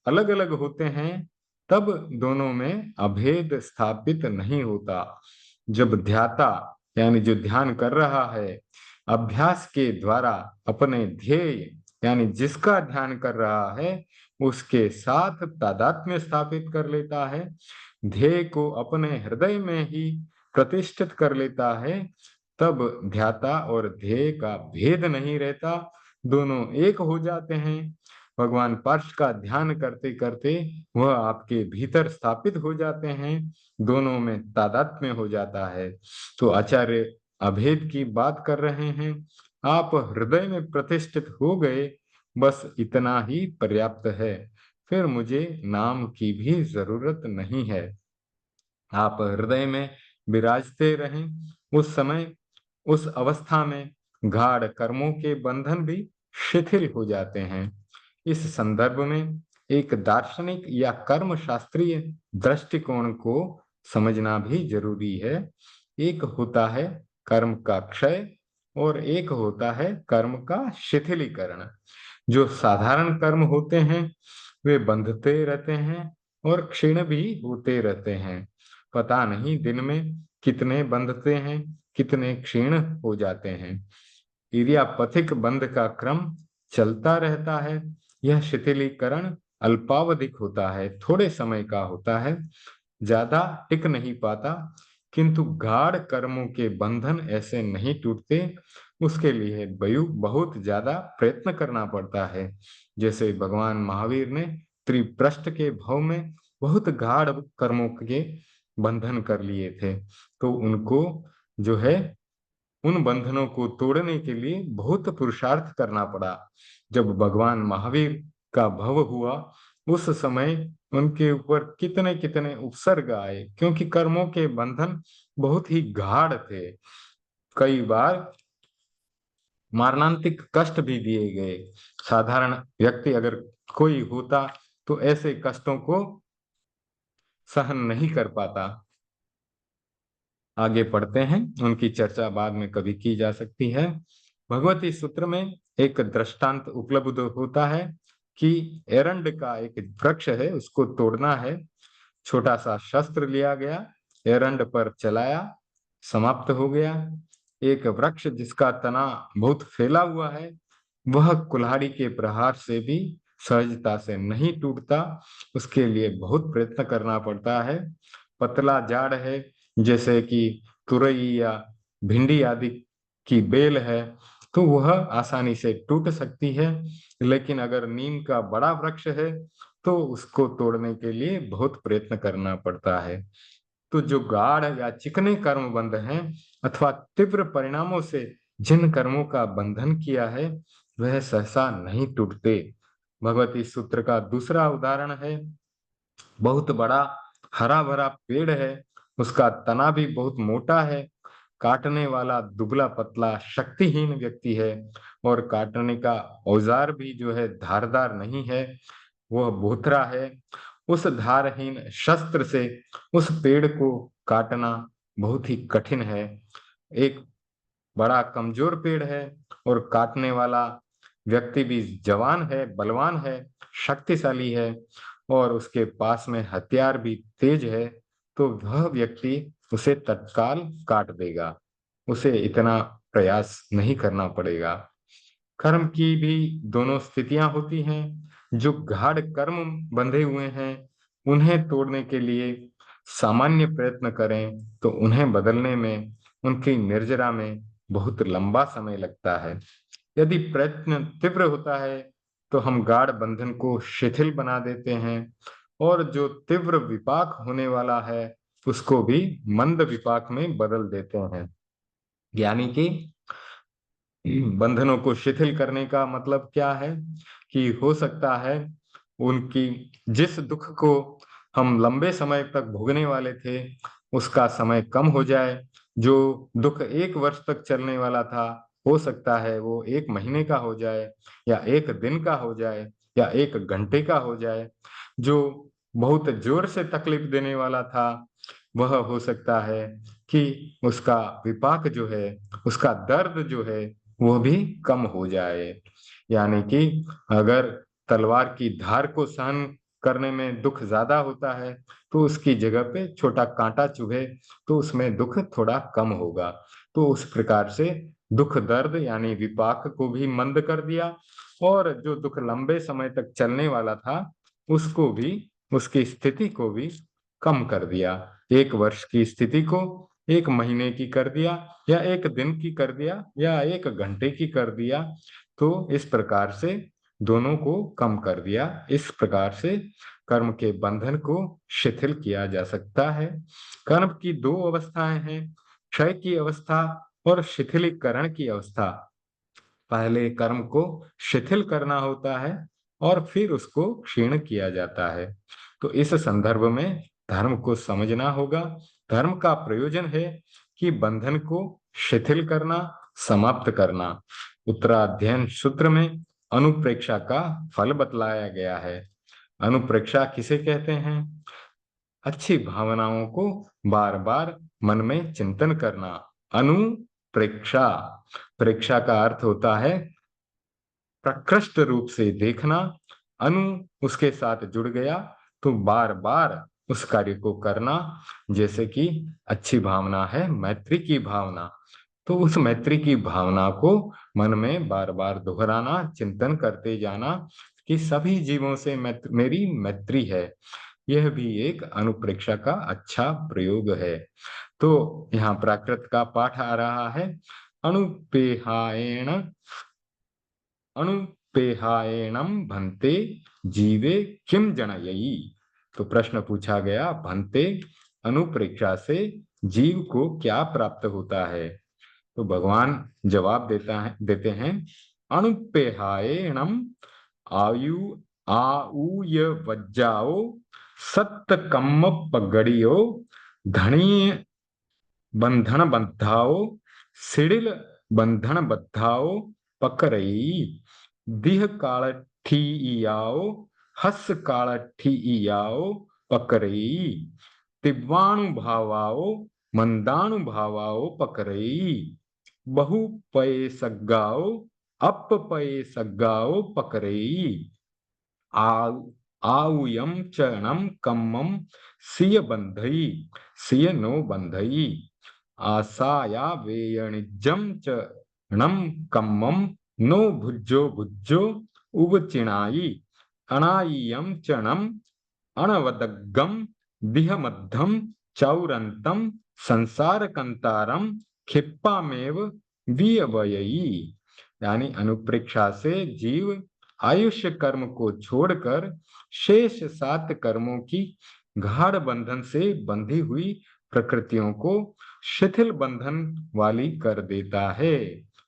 अलग अलग होते हैं, तब दोनों में अभेद स्थापित नहीं होता। जब ध्याता यानी जो ध्यान कर रहा है, अभ्यास के द्वारा अपने ध्येय यानी जिसका ध्यान कर रहा है उसके साथ तादात्म्य स्थापित कर लेता है, ध्येय को अपने हृदय में ही प्रतिष्ठित कर लेता है, तब ध्याता और ध्येय का भेद नहीं रहता, दोनों एक हो जाते हैं। भगवान पार्श का ध्यान करते करते वह आपके भीतर स्थापित हो जाते हैं, दोनों में तादात्म्य हो जाता है। तो आचार्य अभेद की बात कर रहे हैं, आप हृदय में प्रतिष्ठित हो गए, बस इतना ही पर्याप्त है, फिर मुझे नाम की भी जरूरत नहीं है। आप हृदय में विराजते रहें, उस समय उस अवस्था में गाढ़ कर्मों के बंधन भी शिथिल हो जाते हैं। इस संदर्भ में एक दार्शनिक या कर्म शास्त्रीय दृष्टिकोण को समझना भी जरूरी है। एक होता है कर्म का क्षय और एक होता है कर्म का शिथिलीकरण। जो साधारण कर्म होते हैं वे बंधते रहते हैं और क्षीण भी होते रहते हैं। पता नहीं दिन में कितने बंधते हैं, कितने क्षीण हो जाते हैं। इरियापथिक बंध का क्रम चलता रहता है। यह शिथिलीकरण अल्पावधिक होता है, थोड़े समय का होता है, ज्यादा टिक नहीं पाता। किंतु गाढ़ कर्मों के बंधन ऐसे नहीं टूटते, उसके लिए बहुत ज्यादा प्रयत्न करना पड़ता है। जैसे भगवान महावीर ने त्रिप्रष्ट के भव में बहुत गाढ़ कर्मों के बंधन कर लिए थे, तो उनको जो है उन बंधनों को तोड़ने के लिए बहुत पुरुषार्थ करना पड़ा। जब भगवान महावीर का भव हुआ उस समय उनके ऊपर कितने कितने उपसर्ग आए, क्योंकि कर्मों के बंधन बहुत ही गाढ़ थे। कई बार मारणांतिक कष्ट भी दिए गए। साधारण व्यक्ति अगर कोई होता तो ऐसे कष्टों को सहन नहीं कर पाता। आगे पढ़ते हैं, उनकी चर्चा बाद में कभी की जा सकती है। भगवती सूत्र में एक दृष्टांत उपलब्ध होता है कि एरंड का एक वृक्ष है, उसको तोड़ना है। छोटा सा शस्त्र लिया गया, एरंड पर चलाया, समाप्त हो गया। एक वृक्ष जिसका तना बहुत फैला हुआ है, वह कुल्हाड़ी के प्रहार से भी सहजता से नहीं टूटता, उसके लिए बहुत प्रयत्न करना पड़ता है। पतला जाड़ है, जैसे कि तुरई या भिंडी आदि की बेल है, तो वह आसानी से टूट सकती है। लेकिन अगर नीम का बड़ा वृक्ष है तो उसको तोड़ने के लिए बहुत प्रयत्न करना पड़ता है। तो जो गाढ़ या चिकने कर्म बंध हैं अथवा तीव्र परिणामों से जिन कर्मों का बंधन किया है वह सहसा नहीं टूटते। भगवती सूत्र का दूसरा उदाहरण है, बहुत बड़ा हरा भरा पेड़ है, उसका तना भी बहुत मोटा है, काटने वाला दुबला पतला शक्तिहीन व्यक्ति है और काटने का औजार भी जो है धारदार नहीं है, वह बोथरा है। उस धारहीन शस्त्र से उस पेड़ को काटना बहुत ही कठिन है। एक बड़ा कमजोर पेड़ है और काटने वाला व्यक्ति भी जवान है, बलवान है, शक्तिशाली है और उसके पास में हथियार भी तेज है, तो वह व्यक्ति उसे तत्काल काट देगा, उसे इतना प्रयास नहीं करना पड़ेगा। कर्म की भी दोनों स्थितियां होती हैं। जो गाढ़ कर्म बंधे हुए हैं उन्हें तोड़ने के लिए सामान्य प्रयत्न करें तो उन्हें बदलने में, उनकी निर्जरा में बहुत लंबा समय लगता है। यदि प्रयत्न तीव्र होता है तो हम गाढ़ बंधन को शिथिल बना देते हैं और जो तीव्र विपाक होने वाला है उसको भी मंद विपाक में बदल देते हैं। यानी कि बंधनों को शिथिल करने का मतलब क्या है कि हो सकता है उनकी जिस दुख को हम लंबे समय तक भोगने वाले थे उसका समय कम हो जाए। जो दुख 1 वर्ष तक चलने वाला था हो सकता है वो 1 महीने का हो जाए या 1 दिन का हो जाए या 1 घंटे का हो जाए। जो बहुत जोर से तकलीफ देने वाला था वह हो सकता है कि उसका विपाक जो है, उसका दर्द जो है वो भी कम हो जाए। यानी कि अगर तलवार की धार को सहन करने में दुख ज्यादा होता है तो उसकी जगह पे छोटा कांटा चुभे तो उसमें दुख थोड़ा कम होगा। तो उस प्रकार से दुख दर्द यानी विपाक को भी मंद कर दिया, और जो दुख लंबे समय तक चलने वाला था उसको भी, उसकी स्थिति को भी कम कर दिया। 1 वर्ष की स्थिति को 1 महीने की कर दिया, या 1 दिन की कर दिया, या 1 घंटे की कर दिया। तो इस प्रकार से दोनों को कम कर दिया। इस प्रकार से कर्म के बंधन को शिथिल किया जा सकता है। कर्म की 2 अवस्थाएं हैं, क्षय की अवस्था और शिथिलीकरण की अवस्था। पहले कर्म को शिथिल करना होता है और फिर उसको क्षीण किया जाता है। तो इस संदर्भ में धर्म को समझना होगा। धर्म का प्रयोजन है कि बंधन को शिथिल करना, समाप्त करना। उत्तराध्ययन सूत्र में अनुप्रेक्षा का फल बतलाया गया है। अनुप्रेक्षा किसे कहते हैं? अच्छी भावनाओं को बार बार मन में चिंतन करना। अनुप्रेक्षा, प्रेक्षा का अर्थ होता है प्रकृष्ट रूप से देखना। अनु उसके साथ जुड़ गया तो बार बार उस कार्य को करना। जैसे कि अच्छी भावना है मैत्री की भावना, तो उस मैत्री की भावना को मन में बार बार दोहराना, चिंतन करते जाना कि सभी जीवों से मेरी मैत्री है। यह भी एक अनुप्रेक्षा का अच्छा प्रयोग है। तो यहाँ प्राकृत का पाठ आ रहा है। अणुपेहायेण अणुपेहायेणम भन्ते जीवे किम जनयई। तो प्रश्न पूछा गया, भन्ते अनुप्रेक्षा से जीव को क्या प्राप्त होता है? तो भगवान जवाब देते हैं, अणुपेहायेणम आयु आऊय वज्जाओ सत्त कम्म पगड़ियो धनी बंधन बद्धाओ सिडिल बंधन बद्धाओ पकरई दिह काल ठीइयाओ हस काल ठीइयाओ पकरई तिब्वाणु भावाओ मंदाणु भावाओ पकरई बहु पये सग्गाओ अप पये सग्गाओ पकरई आऊयम चरणम कम्मम सिय बंधई सिय नो बंधई आसाया वेयणिजम चरणम कम्मम नो भुज्जो भुज्जो उवचिणाई अनायियम चरणम अणवदग्गम दिहमद्धम चौरंतम संसार कंतारम खिप्पामेव वियवयई। यानी अनुप्रेक्षा से जीव आयुष्य कर्म को छोड़कर शेष 7 कर्मों की गाढ़ बंधन से बंधी हुई प्रकृतियों को शिथिल बंधन वाली कर देता है।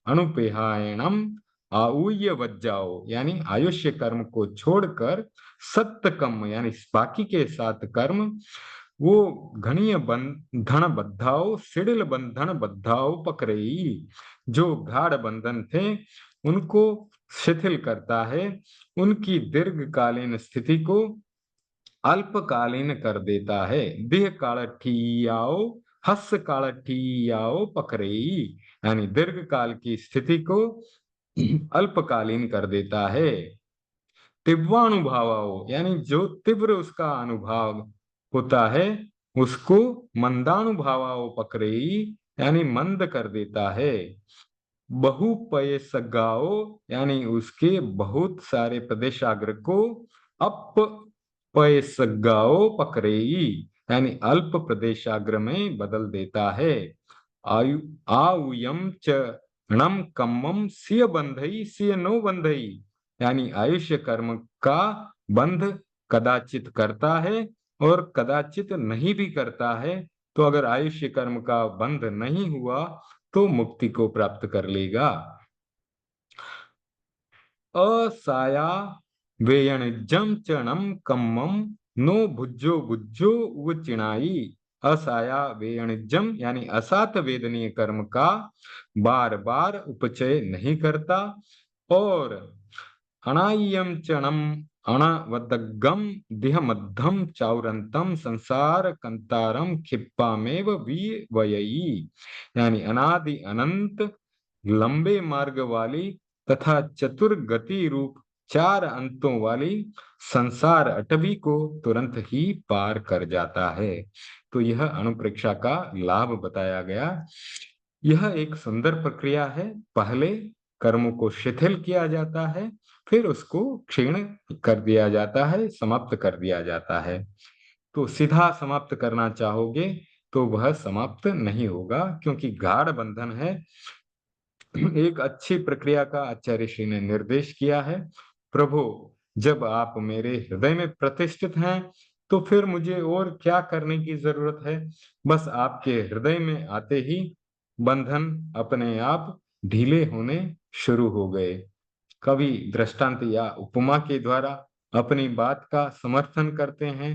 अनुपेहायणम आऊय वज्जाओ, यानी आयुष्य कर्म को छोड़कर सत्य कर्म यानी बाकी के 7 कर्म वो घनीय बंधन बद्धाओ सिडिल बंधन बद्धाओ पकड़ई, जो गाढ़ बंधन थे उनको शिथिल करता है, उनकी दीर्घकालीन स्थिति को अल्पकालीन कर देता है। देह काल ठीयाओ हस काल ठीयाओ पकड़ई, यानी दीर्घ काल की स्थिति को अल्पकालीन कर देता है। तिब्वानुभावाओ, यानी जो तीव्र उसका अनुभाव होता है उसको मंदानुभावाओ पकड़ई, यानी मंद कर देता है। बहुपयसगाओ, यानी उसके बहुत सारे प्रदेशाग्र को अपयसगाओ पकड़ेई, यानी अल्प प्रदेशाग्र में बदल देता है। आयु आउयम च णम कम्मम सिय बंधई सिय नो बंधई, यानी आयुष्य कर्म का बंध कदाचित करता है और कदाचित नहीं भी करता है। तो अगर आयुष्य कर्म का बंध नहीं हुआ तो मुक्ति को प्राप्त कर लेगा। असाया वेयणिजम चरणम कम्मम नो भुज्जो भुज्जो उचिणाई। असाया वेयणिजम यानी असात वेदनीय कर्म का बार बार उपचय नहीं करता, और अनाय्यम चरणम अणवदग्गम दिहमद्धम चाउरंतम संसार कंतारम खिप्पामेव विवयई, यानी अनादि अनंत लंबे मार्ग वाली तथा चतुर गति रूप 4 अंतों वाली संसार अटवी को तुरंत ही पार कर जाता है। तो यह अनुप्रेक्षा का लाभ बताया गया। यह एक सुंदर प्रक्रिया है। पहले कर्मों को शिथिल किया जाता है, फिर उसको क्षीण कर दिया जाता है, समाप्त कर दिया जाता है। तो सीधा समाप्त करना चाहोगे तो वह समाप्त नहीं होगा, क्योंकि गाढ़ बंधन है। एक अच्छी प्रक्रिया का आचार्य श्री ने निर्देश किया है। प्रभु, जब आप मेरे हृदय में प्रतिष्ठित हैं, तो फिर मुझे और क्या करने की जरूरत है। बस आपके हृदय में आते ही बंधन अपने आप ढीले होने शुरू हो गए। कवि दृष्टांत या उपमा के द्वारा अपनी बात का समर्थन करते हैं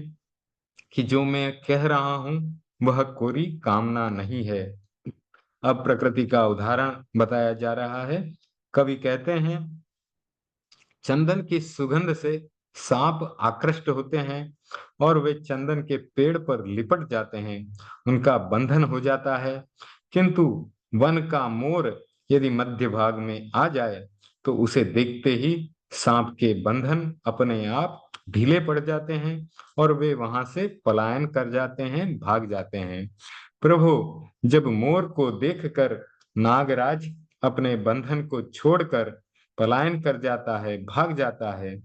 कि जो मैं कह रहा हूं वह कोरी कामना नहीं है। अब प्रकृति का उदाहरण बताया जा रहा है। कवि कहते हैं, चंदन की सुगंध से सांप आकृष्ट होते हैं और वे चंदन के पेड़ पर लिपट जाते हैं, उनका बंधन हो जाता है। किंतु वन का मोर यदि मध्य भाग में आ जाए तो उसे देखते ही सांप के बंधन अपने आप ढीले पड़ जाते हैं और वे वहां से पलायन कर जाते हैं, भाग जाते हैं। प्रभु, जब मोर को देखकर नागराज अपने बंधन को छोड़कर पलायन कर जाता है, भाग जाता है,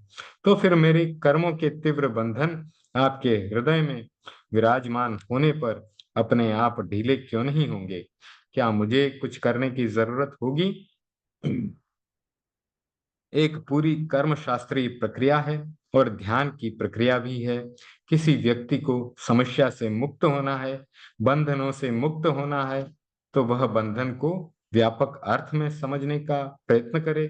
तो फिर मेरे कर्मों के तीव्र बंधन आपके हृदय में विराजमान होने पर अपने आप ढीले क्यों नहीं होंगे? क्या मुझे कुछ करने की जरूरत होगी? एक पूरी कर्म शास्त्रीय प्रक्रिया है और ध्यान की प्रक्रिया भी है। किसी व्यक्ति को समस्या से मुक्त होना है, बंधनों से मुक्त होना है, तो वह बंधन को व्यापक अर्थ में समझने का प्रयत्न करे।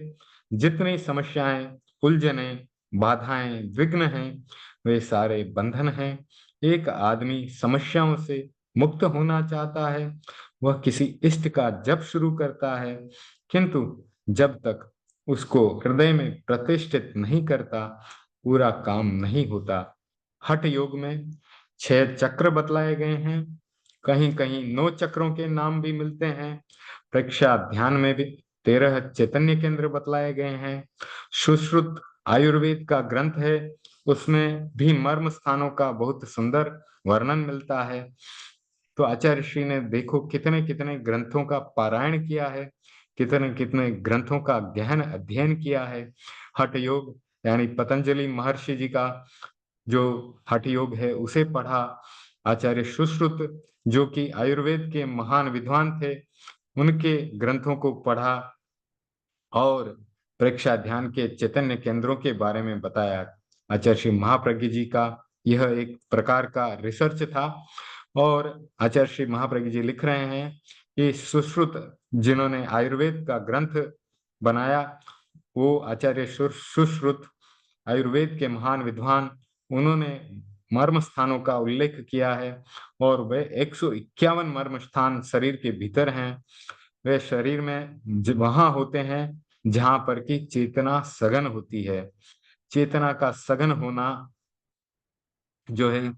जितनी समस्याएं, उलझने, बाधाएं, विघ्न हैं, वे सारे बंधन हैं। एक आदमी समस्याओं से मुक्त होना चाहता है, वह किसी इष्ट का जप शुरू करता है, किंतु जब तक उसको हृदय में प्रतिष्ठित नहीं करता, पूरा काम नहीं होता। हठ योग में 6 चक्र बतलाए गए हैं। कहीं कहीं 9 चक्रों के नाम भी मिलते हैं। प्रेक्षा ध्यान में भी 13 चैतन्य केंद्र बतलाए गए हैं। सुश्रुत आयुर्वेद का ग्रंथ है, उसमें भी मर्म स्थानों का बहुत सुंदर वर्णन मिलता है। तो आचार्य श्री ने देखो कितने कितने ग्रंथों का पारायण किया है, कितने कितने ग्रंथों का गहन अध्ययन किया है। हठ योग यानी पतंजलि महर्षि जी का जो हठ योग है उसे पढ़ा। आचार्य सुश्रुत जो कि आयुर्वेद के महान विद्वान थे, उनके ग्रंथों को पढ़ा और प्रेक्षा ध्यान के चैतन्य केंद्रों के बारे में बताया। आचार्य श्री महाप्रज्ञ जी का यह एक प्रकार का रिसर्च था। और आचार्य श्री महाप्रज्ञ जी लिख रहे हैं कि सुश्रुत जिन्होंने आयुर्वेद का ग्रंथ बनाया, वो आचार्य सुश्रुत आयुर्वेद के महान विद्वान, उन्होंने मर्म स्थानों का उल्लेख किया है और वे 151 मर्म स्थान शरीर के भीतर हैं। वे शरीर में वहां होते हैं जहां पर की चेतना सघन होती है। चेतना का सघन होना जो है,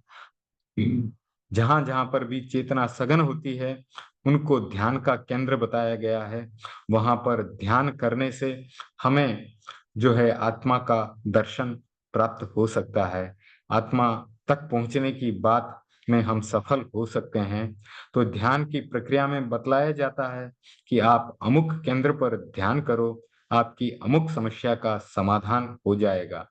जहां जहां पर भी चेतना सघन होती है उनको ध्यान का केंद्र बताया गया है। वहां पर ध्यान करने से हमें जो है आत्मा का दर्शन प्राप्त हो सकता है। आत्मा तक पहुंचने की बात में हम सफल हो सकते हैं। तो ध्यान की प्रक्रिया में बतलाया जाता है कि आप अमुक केंद्र पर ध्यान करो, आपकी अमुक समस्या का समाधान हो जाएगा।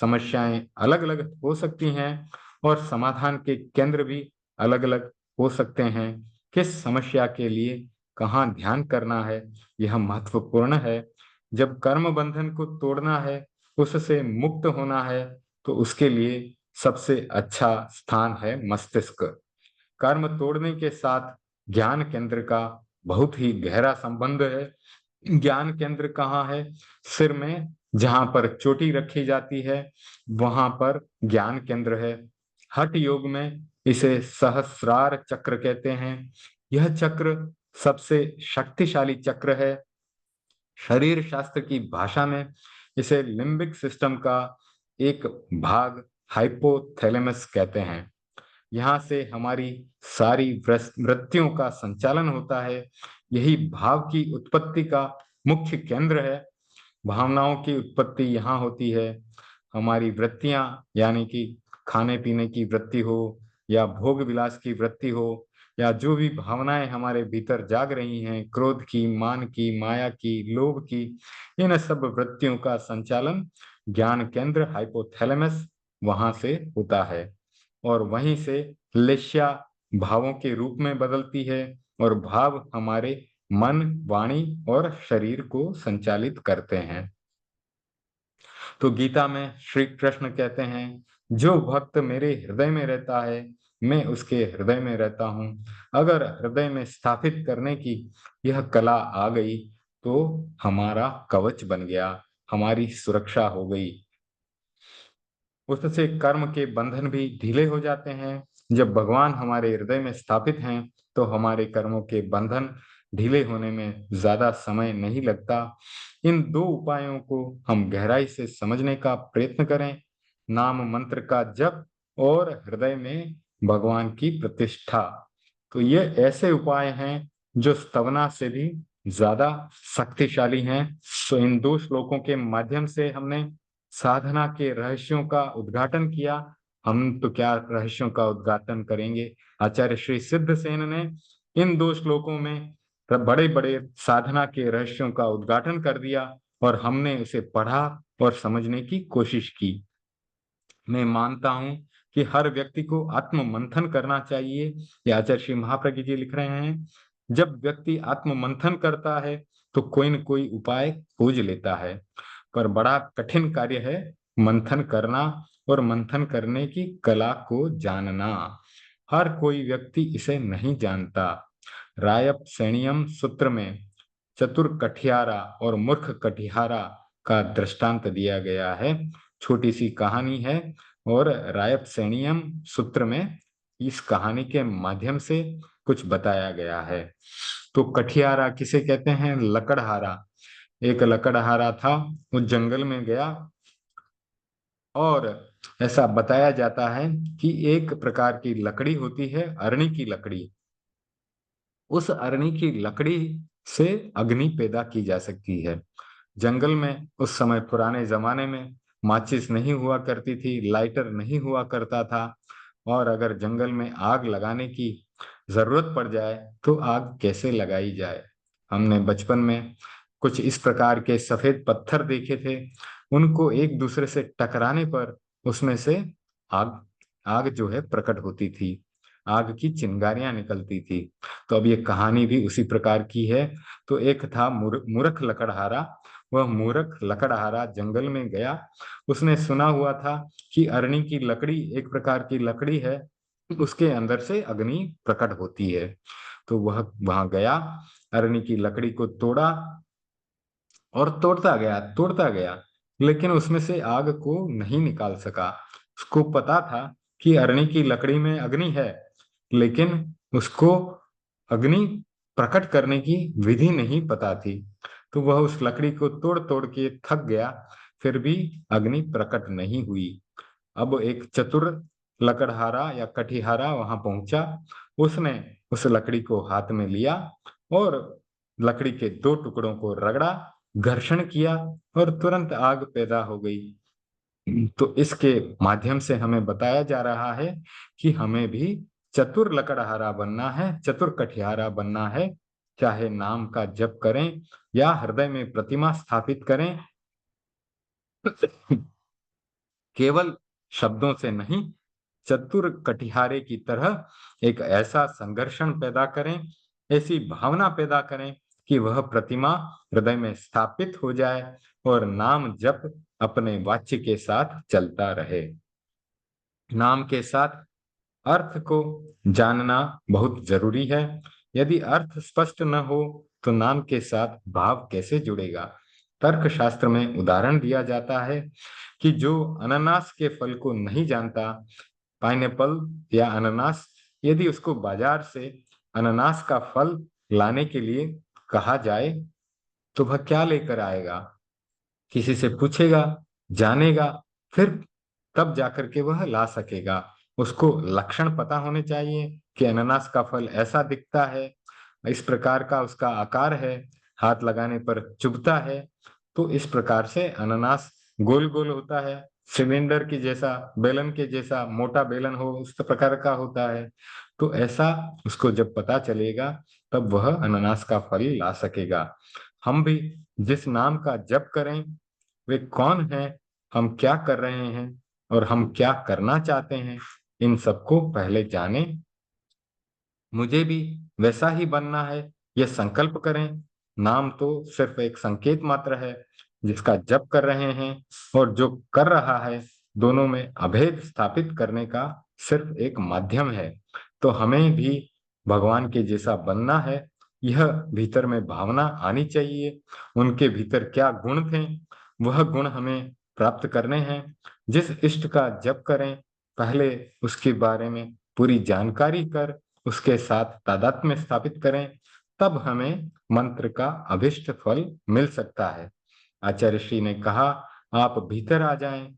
समस्याएं अलग अलग हो सकती हैं और समाधान के केंद्र भी अलग अलग हो सकते हैं। किस समस्या के लिए कहाँ ध्यान करना है, यह महत्वपूर्ण है। जब कर्म बंधन को तोड़ना है, उससे मुक्त होना है, तो उसके लिए सबसे अच्छा स्थान है मस्तिष्क। कर्म तोड़ने के साथ ज्ञान केंद्र का बहुत ही गहरा संबंध है। ज्ञान केंद्र कहाँ है? सिर में जहां पर चोटी रखी जाती है वहां पर ज्ञान केंद्र है। हठ योग में इसे सहस्रार चक्र कहते हैं। यह चक्र सबसे शक्तिशाली चक्र है। शरीर शास्त्र की भाषा में इसे लिम्बिक सिस्टम का एक भाग हाइपोथैलेमस कहते हैं। यहाँ से हमारी सारी वृत्तियों का संचालन होता है। यही भाव की उत्पत्ति का मुख्य केंद्र है। भावनाओं की उत्पत्ति यहाँ होती है। हमारी वृत्तियां यानी कि खाने पीने की वृत्ति हो या भोग विलास की वृत्ति हो, या जो भी भावनाएं हमारे भीतर जाग रही हैं, क्रोध की, मान की, माया की, लोभ की, इन सब वृत्तियों का संचालन ज्ञान केंद्र हाइपोथैलेमस वहां से होता है और वहीं से लेश्या भावों के रूप में बदलती है और भाव हमारे मन, वाणी और शरीर को संचालित करते हैं। तो गीता में श्री कृष्ण कहते हैं, जो भक्त मेरे हृदय में रहता है मैं उसके हृदय में रहता हूँ। अगर हृदय में स्थापित करने की यह कला आ गई तो हमारा कवच बन गया, हमारी सुरक्षा हो गई। उससे कर्म के बंधन भी ढीले हो जाते हैं। जब भगवान हमारे हृदय में स्थापित हैं तो हमारे कर्मों के बंधन ढीले होने में ज्यादा समय नहीं लगता। इन दो उपायों को हम गहराई से समझने का प्रयत्न करें, नाम मंत्र का जप और हृदय में भगवान की प्रतिष्ठा। तो ये ऐसे उपाय हैं जो स्तवना से भी ज्यादा शक्तिशाली हैं। तो इन दो श्लोकों के माध्यम से हमने साधना के रहस्यों का उद्घाटन किया। हम तो क्या रहस्यों का उद्घाटन करेंगे, आचार्य श्री सिद्धसेन ने इन दो श्लोकों में बड़े बड़े साधना के रहस्यों का उद्घाटन कर दिया और हमने उसे पढ़ा और समझने की कोशिश की। मैं मानता हूं कि हर व्यक्ति को आत्म मंथन करना चाहिए। ये आचार्य श्री महाप्रज्ञ जी लिख रहे हैं, जब व्यक्ति आत्म मंथन करता है तो कोई न कोई उपाय खोज लेता है, पर बड़ा कठिन कार्य है मंथन करना और मंथन करने की कला को जानना। हर कोई व्यक्ति इसे नहीं जानता। रायप सैनियम सूत्र में चतुर कठियारा और मूर्ख कटिहारा का दृष्टांत दिया गया है। छोटी सी कहानी है और रायप सैनियम सूत्र में इस कहानी के माध्यम से कुछ बताया गया है। तो कठियारा किसे कहते हैं? लकड़हारा। एक लकड़हारा था, वो जंगल में गया और ऐसा बताया जाता है कि एक प्रकार की लकड़ी होती है, अरणी की लकड़ी। उस अरणी की लकड़ी से अग्नि पैदा की जा सकती है। जंगल में उस समय पुराने जमाने में माचिस नहीं हुआ करती थी, लाइटर नहीं हुआ करता था और अगर जंगल में आग लगाने की जरूरत पड़ जाए तो आग कैसे लगाई जाए। हमने बचपन में कुछ इस प्रकार के सफेद पत्थर देखे थे, उनको एक दूसरे से टकराने पर उसमें से आग आग जो है प्रकट होती थी, आग की चिंगारियां निकलती थी। तो अब ये कहानी भी उसी प्रकार की है। तो एक था मूर्ख लकड़हारा। वह मूर्ख लकड़हारा जंगल में गया। उसने सुना हुआ था कि अरणी की लकड़ी एक प्रकार की लकड़ी है, उसके अंदर से अग्नि प्रकट होती है। तो वह वहां गया, अरणी की लकड़ी को तोड़ा और तोड़ता गया, लेकिन उसमें से आग को नहीं निकाल सका। उसको पता था कि अरणी की लकड़ी में अग्नि है, लेकिन उसको अग्नि प्रकट करने की विधि नहीं पता थी। तो वह उस लकड़ी को तोड़ तोड़ के थक गया, फिर भी अग्नि प्रकट नहीं हुई। अब एक चतुर लकड़हारा या कठिहारा वहां पहुंचा। उसने उस लकड़ी को हाथ में लिया और लकड़ी के दो टुकड़ों को रगड़ा, घर्षण किया और तुरंत आग पैदा हो गई। तो इसके माध्यम से हमें बताया जा रहा है कि हमें भी चतुर लकड़हारा बनना है, चतुर कठियारा बनना है। चाहे नाम का जप करें या हृदय में प्रतिमा स्थापित करें, केवल शब्दों से नहीं, चतुर कटिहारे की तरह एक ऐसा संघर्षण पैदा करें, ऐसी भावना पैदा करें कि वह प्रतिमा हृदय में स्थापित हो जाए और नाम जप अपने वाच्य के साथ चलता रहे। नाम के साथ अर्थ को जानना बहुत जरूरी है। यदि अर्थ स्पष्ट न हो तो नाम के साथ भाव कैसे जुड़ेगा। तर्क शास्त्र में उदाहरण दिया जाता है कि जो अनानास के फल को नहीं जानता, पाइनएप्पल या अनानास, यदि उसको बाजार से अनानास का फल लाने के लिए कहा जाए तो वह क्या लेकर आएगा? किसी से पूछेगा, जानेगा, फिर तब जाकर के वह ला सकेगा। उसको लक्षण पता होने चाहिए कि अनानास का फल ऐसा दिखता है, इस प्रकार का उसका आकार है, हाथ लगाने पर चुभता है। तो इस प्रकार से अनानास गोल गोल होता है, सिलेंडर के जैसा, बेलन के जैसा मोटा बेलन हो उस प्रकार का होता है। तो ऐसा उसको जब पता चलेगा तब वह अनानास का फल ला सकेगा। हम भी जिस नाम का जप करें, वे कौन है, हम क्या कर रहे हैं और हम क्या करना चाहते हैं, इन सबको पहले जाने। मुझे भी वैसा ही बनना है, यह संकल्प करें। नाम तो सिर्फ एक संकेत मात्र है जिसका जप कर रहे हैं, और जो कर रहा है, दोनों में अभेद स्थापित करने का सिर्फ एक माध्यम है। तो हमें भी भगवान के जैसा बनना है, यह भीतर में भावना आनी चाहिए। उनके भीतर क्या गुण थे, वह गुण हमें प्राप्त करने हैं। जिस इष्ट का जप करें, पहले उसके बारे में पूरी जानकारी कर उसके साथ तादात्म्य स्थापित करें, तब हमें मंत्र का अभिष्ट फल मिल सकता है। आचार्य श्री ने कहा, आप भीतर आ जाएं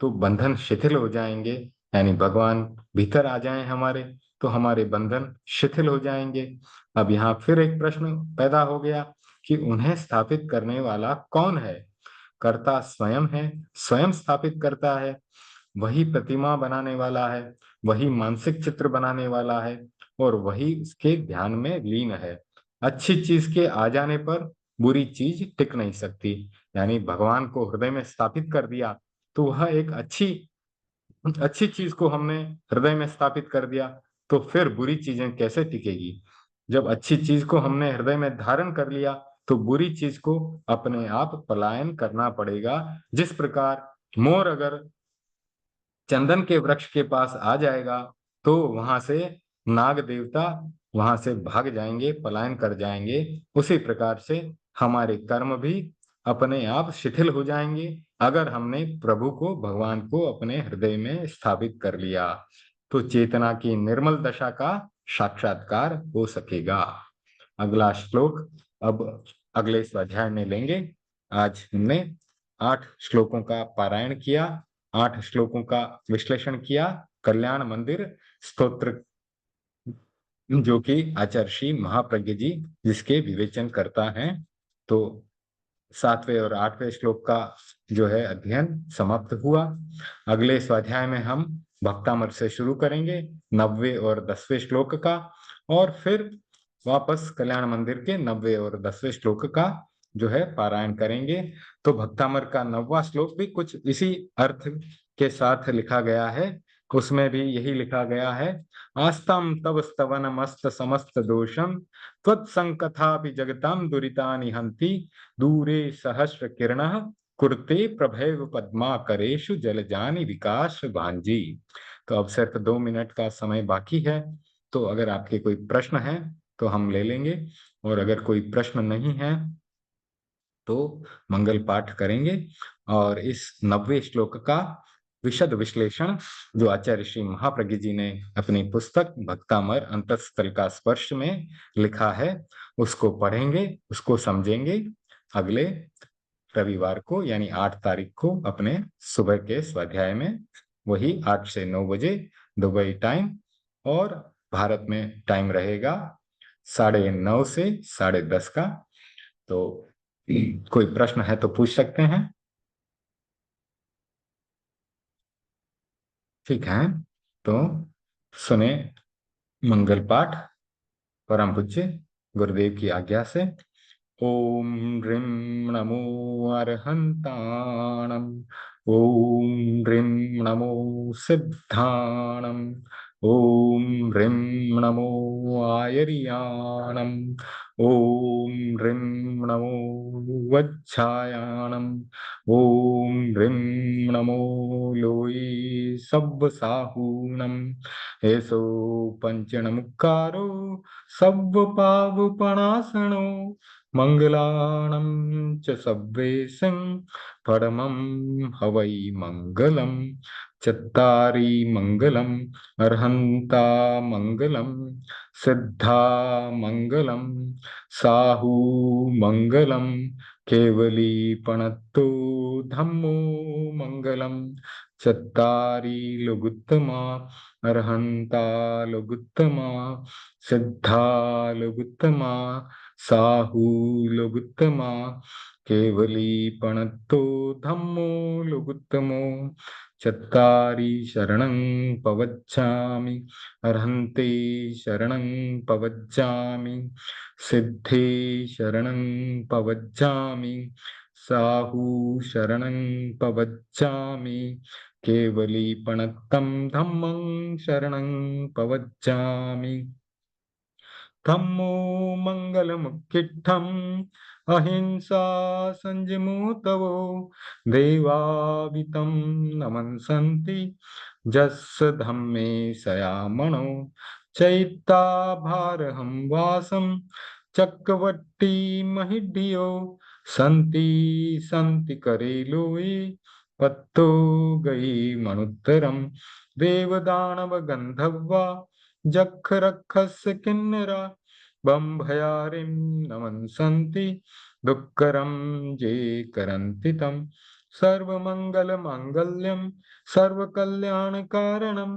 तो बंधन शिथिल हो जाएंगे, यानी भगवान भीतर आ जाएं हमारे तो हमारे बंधन शिथिल हो जाएंगे। अब यहाँ फिर एक प्रश्न पैदा हो गया कि उन्हें स्थापित करने वाला कौन है। कर्ता स्वयं है, स्वयं स्थापित करता है, वही प्रतिमा बनाने वाला है, वही मानसिक चित्र बनाने वाला है, और वही उसके ध्यान में लीन है। अच्छी चीज के आ जाने पर बुरी चीज टिक नहीं सकती। यानी भगवान को हृदय में स्थापित कर दिया तो वह एक अच्छी अच्छी चीज को हमने हृदय में स्थापित कर दिया, तो फिर बुरी चीजें कैसे टिकेगी। जब अच्छी चीज को हमने हृदय में धारण कर लिया तो बुरी चीज को अपने आप पलायन करना पड़ेगा। जिस प्रकार मोर अगर चंदन के वृक्ष के पास आ जाएगा तो वहां से नाग देवता वहां से भाग जाएंगे, पलायन कर जाएंगे। उसी प्रकार से हमारे कर्म भी अपने आप शिथिल हो जाएंगे अगर हमने प्रभु को, भगवान को अपने हृदय में स्थापित कर लिया, तो चेतना की निर्मल दशा का साक्षात्कार हो सकेगा। अगला श्लोक अब अगले स्वाध्याय में लेंगे। आज हमने 8 श्लोकों का पारायण किया, 8 श्लोकों का विश्लेषण किया। कल्याण मंदिर स्तोत्र, जो कि आचार्य श्री महाप्रज्ञ जी जिसके विवेचन करता है। तो 7वें और 8वें श्लोक का जो है अध्ययन समाप्त हुआ। अगले स्वाध्याय में हम भक्तामृत से शुरू करेंगे 9वें और 10वें श्लोक का, और फिर वापस कल्याण मंदिर के 9वें और 10वें श्लोक का जो है पारायण करेंगे। तो भक्तामृत का 9वां श्लोक भी कुछ इसी अर्थ के साथ लिखा गया है। उसमें भी यही लिखा गया है, आस्ताम तव स्तवन मस्त समस्त दोषम त्वत्संकथापि जगताम दुरितानि हन्ति दूरे सहस्र किरणः कुरुते प्रभैव पद्माकरेषु जलजानि विकास भांजी। तो अब सिर्फ 2 मिनट का समय बाकी है, तो अगर आपके कोई प्रश्न है तो हम ले लेंगे, और अगर कोई प्रश्न नहीं है तो मंगल पाठ करेंगे। और इस 9वें श्लोक का विशद विश्लेषण जो आचार्य श्री महाप्रज्ञ जी ने अपनी पुस्तक भक्तामर अंतःस्थल का स्पर्श में लिखा है, उसको पढ़ेंगे, उसको समझेंगे अगले रविवार को, यानी 8 तारीख को अपने सुबह के स्वाध्याय में, वही 8 से 9 बजे दुबई टाइम, और भारत में टाइम रहेगा 9:30 से 10:30 का। तो कोई प्रश्न है तो पूछ सकते हैं। ठीक है, तो सुने मंगल पाठ परम पूज्य गुरुदेव की आज्ञा से। ओम ह्रीं नमो अर्हन्ताणम्, ओम ह्रीं नमो सिद्धाणम्, ओम ह्रीं नमो आयर्याणम्, ओम ह्रीं नमो वज्झायाणम्, ओम ह्रीं नमो लोई सब्बसाहूणम्। एसो पंचणमुक्कारो सब्ब पावपणासनो मंगलाणं च सब्वेशं परमं हवै मंगलम्। चत्तारि मंगलम् अर्हन्ता मंगलम्, सिद्धा मंगलम्, साहू मंगलम्, केवली पणत्तो धम्मो मंगलम्। चत्तारि लुगुत्तमा अर्हन्ता लुगुत्तमा, सिद्धा लुगुत्तमा, साहूलुगुत्तमा केवली पणत्तो धम्मो लुगुत्तमो चत्तारि शरणं पवच्छामि अर्हन्ते शरणं पवच्छामि सिद्धे शरणं पवच्छामि साहू शरणं पवच्छामि केवली पणत्तं धम्मं शरणं पवच्छामि धम्मो मंगलमुक्किट्ठम् अहिंसा संजमुतवो देवावितं नमन्सन्ति जस्य धम्मे सयामणो चैत्ता भारहं वासं चक्रवर्ती महिड्यो सन्ति सन्ति करेलोये पत्तो गई मनुत्तरम देवदानव गंधर्वा जख रक्षस्य किन्नरा बम्भयारिं नमन्सन्ति दुःखरं ये करन्ति तं सर्वमङ्गलमाङ्गल्यं सर्वकल्याणकारणं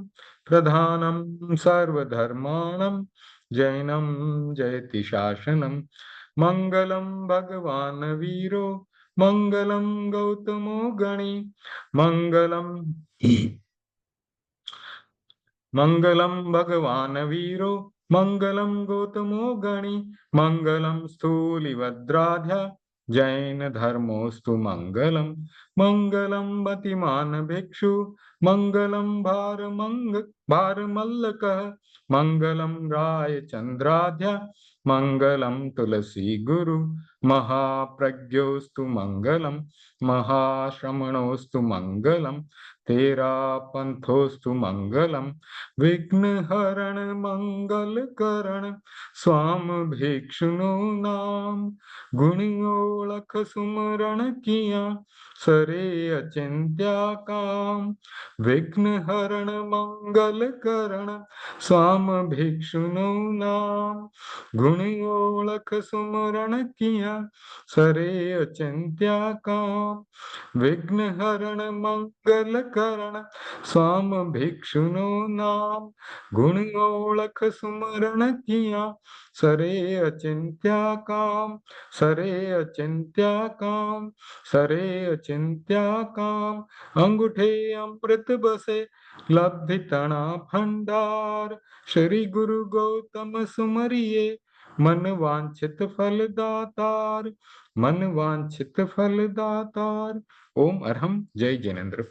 प्रधानं सर्वधर्माणां जैनं जयति शासनं मङ्गलं भगवान् वीरो मङ्गलं गौतमो गणी मङ्गलं मंगलम भगवान वीरो मंगलम गौतमो गणी मंगलम स्थूलिभद्राध्या जैन धर्मोस्तु मंगलम मंगलम मतिमान भिक्षु मंगलम भारमल्लकः मंगलम राय चंद्राध्या मंगलम तुलसी गुरु महाप्रज्ञोस्तु मंगलम महाश्रमणोस्तु मंगलम तेरा पंथोस्तु मंगलम विघ्न हरण मंगल करण स्वाम भिक्षुनो नाम गुण ओळख सुमरण किया सरे अचिंत्या काम विघ्न हरण मंगल करण स्वाम भिक्षुनो नाम गुण ओळख सुमरण किया सरे अचिंत्या काम विघ्न हरण मंगल करण स्वाम भिक्षुनो नाम गुण ओळख सुमरण किया सरे अचिंत्या काम सरे अचिंत्या काम सरे अचिंत्या काम अंगूठे अमृत बसे लब्धि तना भंडार श्री गुरु गौतम सुमरिए मन वांछित फल दातार मन वांछित फल दातार। ओम अरहम। जय जिनेन्द्र।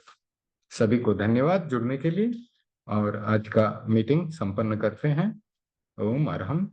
सभी को धन्यवाद जुड़ने के लिए और आज का मीटिंग संपन्न करते हैं। ओम अरहम।